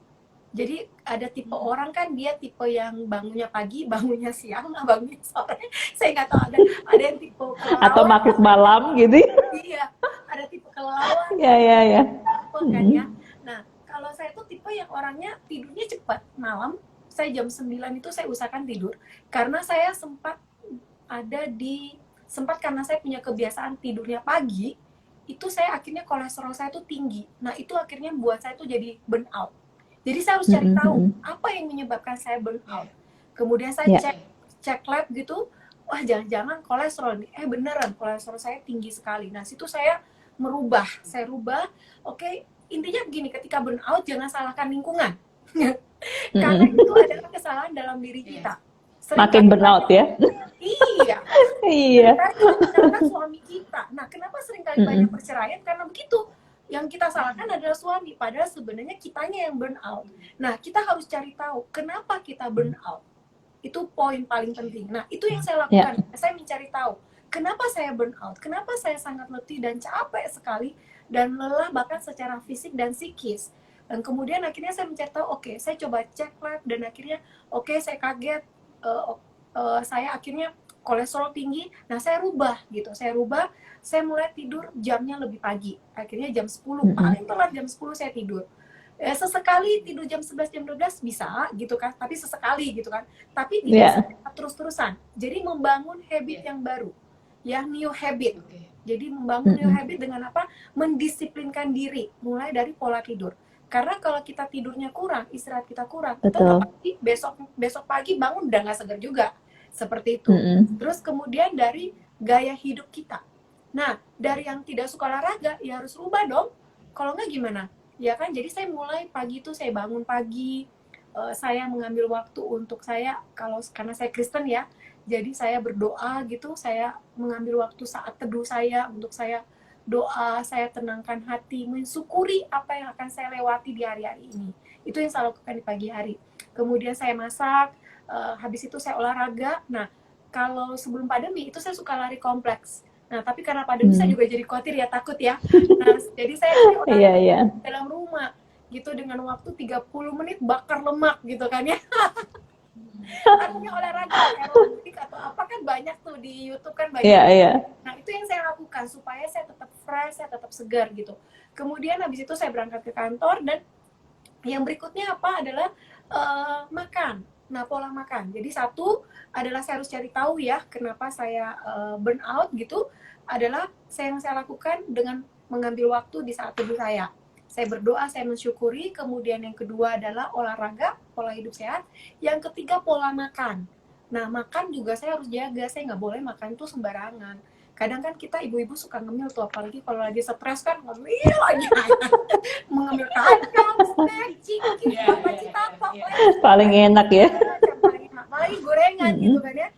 Jadi ada tipe orang kan, dia tipe yang bangunnya pagi, bangunnya siang, bangunnya sore. Saya nggak tahu, ada yang tipe kelelawar. Atau makhluk malam gitu. Iya, ada tipe kelelawar. Iya. Kan ya. Nah, kalau saya tuh tipe yang orangnya tidurnya cepat. Malam, saya jam 9 itu saya usahakan tidur. Karena saya sempat karena saya punya kebiasaan tidurnya pagi, itu saya akhirnya kolesterol saya tuh tinggi. Nah, itu akhirnya buat saya tuh jadi burn out. Jadi saya harus cari tahu apa yang menyebabkan saya burn out. Kemudian saya cek lab gitu, wah jangan-jangan kolesterol nih. Beneran kolesterol saya tinggi sekali. Nah, situ saya rubah. Oke, intinya begini, ketika burn out jangan salahkan lingkungan. Karena itu adalah kesalahan dalam diri kita. Makin burn out ya. Iya. Karena suami kita. Nah, kenapa seringkali banyak perceraian? Karena begitu. Yang kita salahkan adalah suami, padahal sebenarnya kitanya yang burn out. Nah, kita harus cari tahu kenapa kita burn out. Itu poin paling penting. Nah, itu yang saya lakukan. Saya mencari tahu kenapa saya burn out, kenapa saya sangat letih dan capek sekali dan lelah bahkan secara fisik dan psikis. Dan kemudian akhirnya saya mencari tahu, oke, saya coba cek lab dan akhirnya saya kaget. Saya akhirnya kolesterol tinggi. Nah, saya rubah, saya mulai tidur jamnya lebih pagi, akhirnya jam 10, paling telat jam 10 saya tidur. Sesekali tidur jam 11, jam 12 bisa gitu kan, tapi sesekali gitu kan, tapi tidak terus-terusan. Jadi membangun habit yang baru, ya, new habit. Jadi membangun new habit dengan apa? Mendisiplinkan diri, mulai dari pola tidur. Karena kalau kita tidurnya kurang, istirahat kita kurang, kita pasti besok pagi bangun udah nggak segar juga. Seperti itu. Terus kemudian dari gaya hidup kita. Nah, dari yang tidak suka olahraga, ya harus rubah dong. Kalau nggak gimana? Ya kan, jadi saya mulai pagi itu saya bangun pagi, saya mengambil waktu untuk saya, karena saya Kristen ya, jadi saya berdoa gitu, saya mengambil waktu saat teduh saya, untuk saya doa, saya tenangkan hati, mensyukuri apa yang akan saya lewati di hari-hari ini. Itu yang saya lakukan di pagi hari. Kemudian saya masak, habis itu saya olahraga. Nah, kalau sebelum pandemi itu saya suka lari kompleks. Nah, tapi karena pandemi saya juga jadi khawatir ya, takut ya. Nah, jadi saya olahraga dalam rumah gitu dengan waktu 30 menit bakar lemak gitu kan ya. Artinya olahraga aerobik atau apa kan banyak tuh di YouTube kan banyak. Nah, itu yang saya lakukan supaya saya tetap fresh, saya tetap segar gitu. Kemudian habis itu saya berangkat ke kantor dan yang berikutnya apa adalah makan. Nah, pola makan. Jadi satu adalah saya harus cari tahu ya kenapa saya burn out gitu, adalah yang saya lakukan dengan mengambil waktu di saat tubuh saya. Saya berdoa, saya mensyukuri. Kemudian yang kedua adalah olahraga, pola hidup sehat. Yang ketiga pola makan. Nah, makan juga saya harus jaga. Saya nggak boleh makan tuh sembarangan. Kadang kan kita ibu-ibu suka ngemil tuh, apalagi kalau lagi stres kan ngemil aja. Mengemil kacang, snack, chicken, apa paling enak ya. Paling enak. Apalagi gorengan gitu kan ya.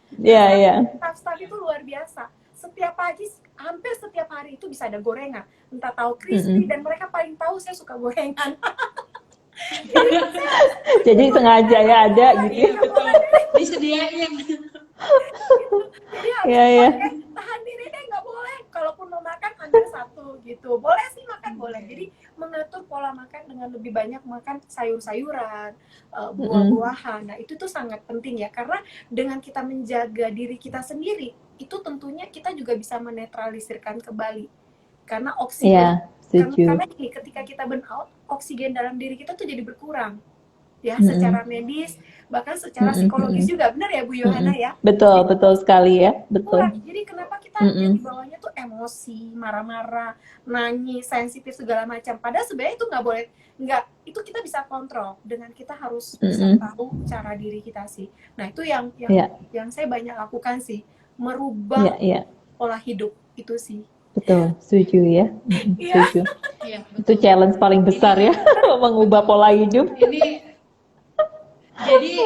Staff-staff itu luar biasa. Setiap pagi, hampir setiap hari itu bisa ada gorengan. Entah tahu crispy, dan mereka paling tahu saya suka gorengan. Jadi sengaja ya ada gitu. Disediain. Jadi harus tahan diri deh, nggak boleh. Kalaupun mau makan ambil satu gitu. Boleh sih makan, boleh. Jadi mengatur pola makan dengan lebih banyak makan sayur-sayuran, buah-buahan. Nah, itu tuh sangat penting ya, karena dengan kita menjaga diri kita sendiri, itu tentunya kita juga bisa menetralisirkan kembali. Karena setuju. Karena gini, ketika kita burn out, oksigen dalam diri kita tuh jadi berkurang. Ya, Mm-mm. secara medis, bahkan secara Mm-mm, psikologis mm-mm, juga. Benar ya, Bu mm-mm. Yohana ya? Betul, Jadi betul sekali ya, kurang. betul. Jadi kenapa kita Mm-mm. yang dibawahnya tuh emosi, marah-marah, nangis, sensitif segala macam. Padahal sebenarnya itu nggak boleh, itu kita bisa kontrol dengan kita harus bisa Mm-mm. tahu cara diri kita sih. Nah itu yang Ya, yang saya banyak lakukan sih, ya, merubah ya, pola hidup itu sih. betul, setuju ya. Mm-mm, Iya. setuju. Iya, Itu betul. challenge paling besar Ini ya, mengubah betul. pola hidup. Ini jadi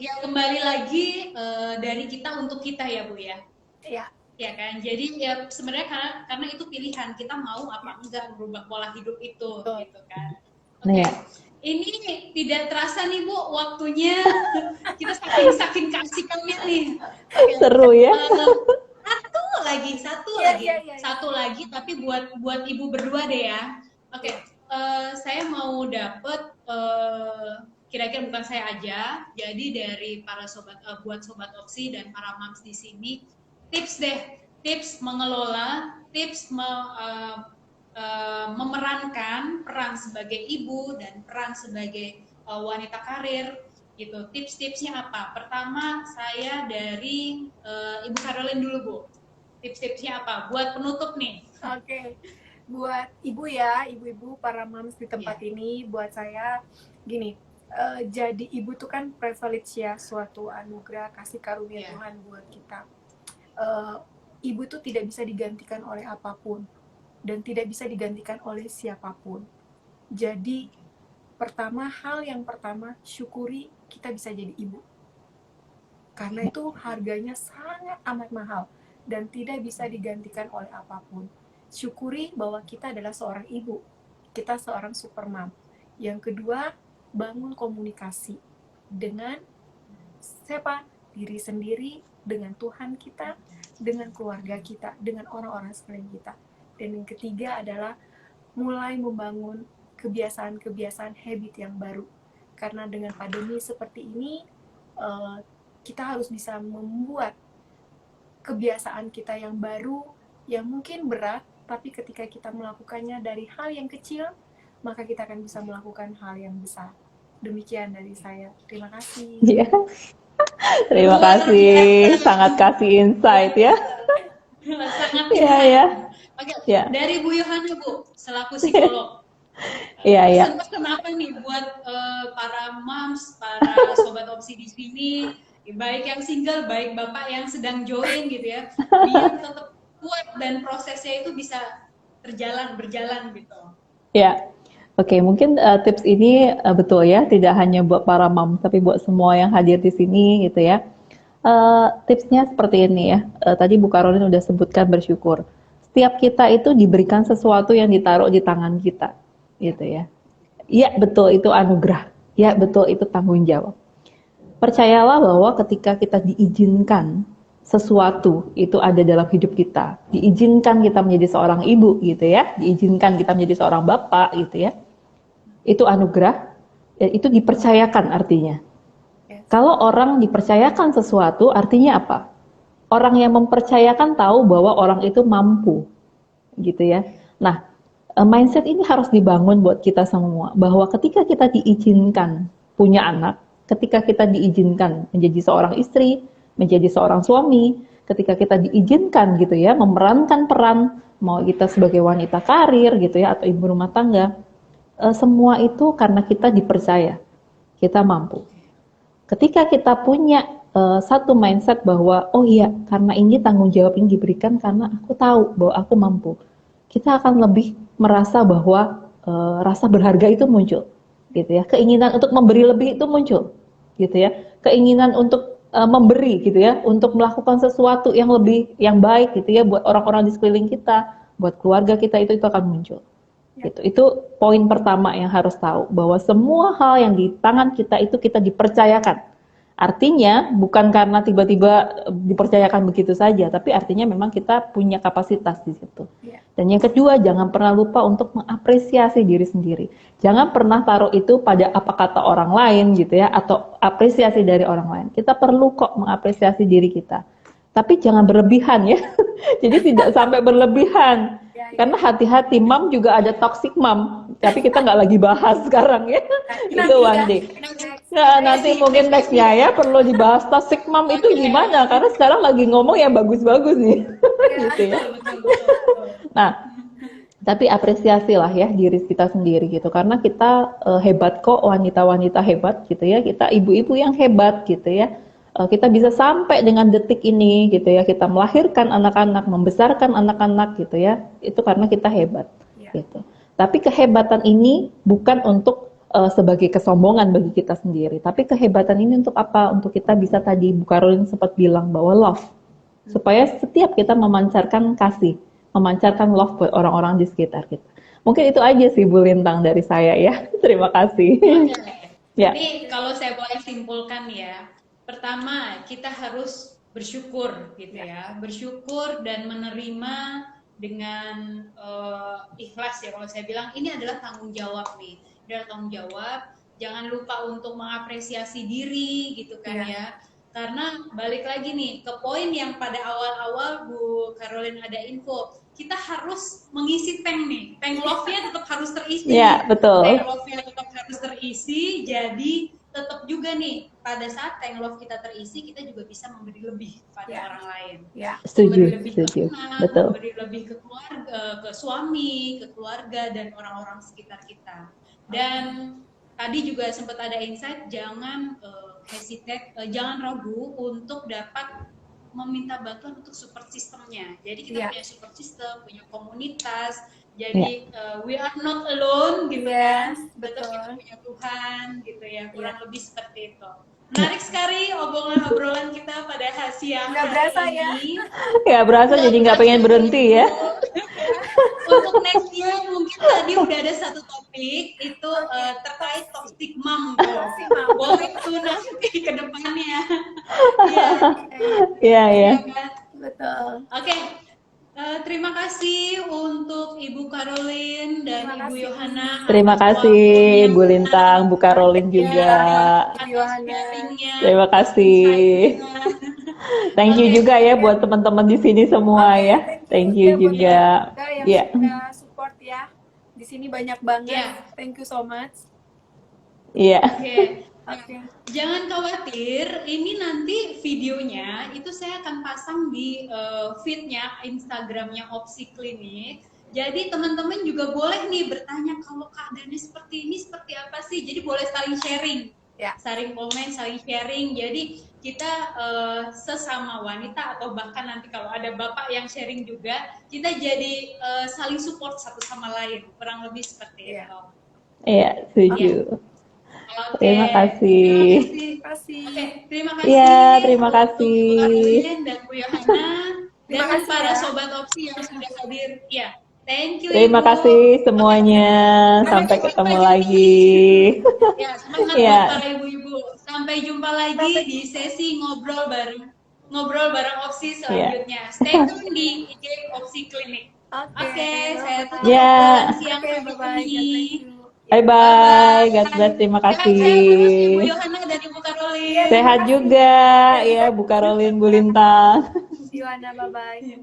ya kembali lagi dari kita untuk kita ya Bu ya. Iya. Ya kan, jadi ya sebenarnya karena itu pilihan kita mau apa enggak berubah pola hidup itu, Betul. gitu kan. Nah, Oke, ya. ini tidak terasa nih Bu waktunya kita saking kasihkannya nih. Oke, Seru ya. satu lagi, tapi buat ibu berdua deh ya. Oke, saya mau dapet kira-kira bukan saya aja, jadi dari para sobat buat sobat opsi dan para moms di sini. Tips mengelola, tips memerankan peran sebagai ibu dan peran sebagai wanita karir gitu. Tips-tipsnya apa? Pertama saya dari Ibu Caroline dulu Bu. Tips-tipsnya apa? Buat penutup nih. Oke. Buat ibu ya, ibu-ibu para moms di tempat ini, buat saya gini, jadi ibu tuh kan privilege ya, suatu anugerah kasih karunia Tuhan buat kita. Ibu tuh tidak bisa digantikan oleh apapun dan tidak bisa digantikan oleh siapapun. Jadi hal yang pertama, syukuri kita bisa jadi ibu, karena itu harganya sangat amat mahal dan tidak bisa digantikan oleh apapun. Syukuri bahwa kita adalah seorang ibu, kita seorang super mom. Yang kedua, bangun komunikasi dengan siapa? Diri sendiri, dengan Tuhan kita, dengan keluarga kita, dengan orang-orang sekeliling kita. Dan yang ketiga adalah mulai membangun kebiasaan-kebiasaan habit yang baru. Karena dengan pandemi seperti ini, kita harus bisa membuat kebiasaan kita yang baru, yang mungkin berat, tapi ketika kita melakukannya dari hal yang kecil, maka kita akan bisa melakukan hal yang besar. Demikian dari saya. Terima kasih. Ya. Terima kasih, sangat kasih insight ya. Sangat Iya ya. Oke, Ya. dari Bu Yohana Bu, selaku psikolog. Iya ya. Pesan apa nih buat para moms, para sobat opsi di sini, baik yang single, baik bapak yang sedang join gitu ya, biar tetap kuat dan prosesnya itu bisa berjalan gitu. Ya. Oke, mungkin tips ini betul ya, tidak hanya buat para mom, tapi buat semua yang hadir di sini gitu ya. Tipsnya seperti ini ya. Tadi Bu Caroline udah sebutkan bersyukur. Setiap kita itu diberikan sesuatu yang ditaruh di tangan kita, gitu ya. Ya betul itu anugerah. Ya betul itu tanggung jawab. Percayalah bahwa ketika kita diizinkan sesuatu itu ada dalam hidup kita, diizinkan kita menjadi seorang ibu gitu ya, diizinkan kita menjadi seorang bapak gitu ya. Itu anugerah, itu dipercayakan artinya. Kalau orang dipercayakan sesuatu, artinya apa? Orang yang mempercayakan tahu bahwa orang itu mampu, gitu ya. Nah, mindset ini harus dibangun buat kita semua, bahwa ketika kita diizinkan punya anak, ketika kita diizinkan menjadi seorang istri, menjadi seorang suami, ketika kita diizinkan gitu ya, memerankan peran, mau kita sebagai wanita karir gitu ya, atau ibu rumah tangga, semua itu karena kita dipercaya, kita mampu. Ketika kita punya satu mindset bahwa, oh iya, karena ini tanggung jawab ini diberikan karena aku tahu bahwa aku mampu, kita akan lebih merasa bahwa rasa berharga itu muncul, gitu ya. Keinginan untuk memberi lebih itu muncul, gitu ya. Keinginan untuk memberi, gitu ya, untuk melakukan sesuatu yang lebih, yang baik, gitu ya, buat orang-orang di sekeliling kita, buat keluarga kita itu akan muncul. Gitu. Itu poin pertama yang harus tahu, bahwa semua hal yang di tangan kita itu kita dipercayakan. Artinya bukan karena tiba-tiba dipercayakan begitu saja, tapi artinya memang kita punya kapasitas di situ. Dan yang kedua, jangan pernah lupa untuk mengapresiasi diri sendiri. Jangan pernah taruh itu pada apa kata orang lain gitu ya, atau apresiasi dari orang lain. Kita perlu kok mengapresiasi diri kita. Tapi jangan berlebihan ya. Jadi tidak sampai berlebihan. Ya, ya. Karena hati-hati, mam juga ada toxic mam, tapi kita nggak lagi bahas sekarang ya. Itu one day. Nah, nanti mungkin nextnya ya perlu dibahas toxic mam itu gimana, karena sekarang lagi ngomong yang bagus-bagus nih. Gitu ya. Nah, tapi apresiasi lah ya diri kita sendiri gitu, karena kita hebat kok, wanita-wanita hebat gitu ya, kita ibu-ibu yang hebat gitu ya. Kita bisa sampai dengan detik ini gitu ya, kita melahirkan anak-anak, membesarkan anak-anak gitu ya, itu karena kita hebat gitu. Tapi kehebatan ini bukan untuk sebagai kesombongan bagi kita sendiri, tapi kehebatan ini untuk apa? Untuk kita bisa, tadi Bu Karolin sempat bilang bahwa love, supaya setiap kita memancarkan kasih, memancarkan love buat orang-orang di sekitar kita. Mungkin itu aja sih Bu Lintang dari saya ya. Terima kasih. Ya. Jadi kalau saya boleh simpulkan ya, pertama kita harus bersyukur gitu ya, bersyukur dan menerima dengan ikhlas ya. Kalau saya bilang ini adalah tanggung jawab nih, adalah tanggung jawab. Jangan lupa untuk mengapresiasi diri gitu kan ya. Karena balik lagi nih ke poin yang pada awal-awal Bu Karolin ada info, kita harus mengisi tank nih, tank love-nya tetap harus terisi. Ya, betul. Tank love-nya tetap harus terisi, jadi tetap juga nih pada saat tank love kita terisi, kita juga bisa memberi lebih kepada orang lain. Setuju, Memberi lebih setuju. ke anak, Betul. memberi lebih ke keluarga, ke suami, ke keluarga dan orang-orang sekitar kita. Dan tadi juga sempat ada insight, jangan hesitate, jangan ragu untuk dapat meminta bantuan untuk support sistemnya. Jadi kita punya support system, punya komunitas. Jadi we are not alone gitu kan. Betul, kita punya Tuhan gitu ya. Kurang lebih seperti itu. Menarik sekali obrolan kita pada siang Nggak berasa ya. Ya berasa, jadi nggak pengen berhenti ya. Untuk nextnya mungkin tadi udah ada satu topik itu terkait toxic mom. Boleh tuh nanti ke depannya. Iya. Betul. Oke. Terima kasih untuk Ibu Karolin dan Ibu Yohana. Terima kasih Bu Lintang, Bu Karolin juga. Terima kasih. Thank you juga ya buat teman-teman di sini semua ya. Thank you juga. Ya. Support ya. Di sini banyak banget. Thank you so much. Iya. Oke. Jangan khawatir, ini nanti videonya itu saya akan pasang di feed-nya Instagramnya Opsi Klinik. Jadi teman-teman juga boleh nih bertanya, kalau keadaannya seperti ini seperti apa sih? Jadi boleh saling sharing, saling komen, saling sharing. Jadi kita sesama wanita atau bahkan nanti kalau ada bapak yang sharing juga, kita jadi saling support satu sama lain. Kurang lebih seperti itu. Iya, setuju. Terima kasih. Terima kasih. Iya, terima kasih. Bu Karolin dan Bu Yohana dan para sobat Opsi yang sudah hadir. Ya, thank you. Terima kasih semuanya. Sampai ketemu lagi. Ya, semangat buat para ibu-ibu. Sampai jumpa lagi di sesi ngobrol bareng Opsi selanjutnya. Stay tune di IG Opsi Klinik. Oke, saya tutup siang sampai ini. Bye-bye, God bless, terima kasih. Sehat Ibu Yohana dan Ibu Karolin. Sehat juga ya Bu Karolin, Bu Lintang. Yohana, bye-bye.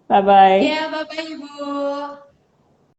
Bye-bye. Ya, bye-bye Ibu.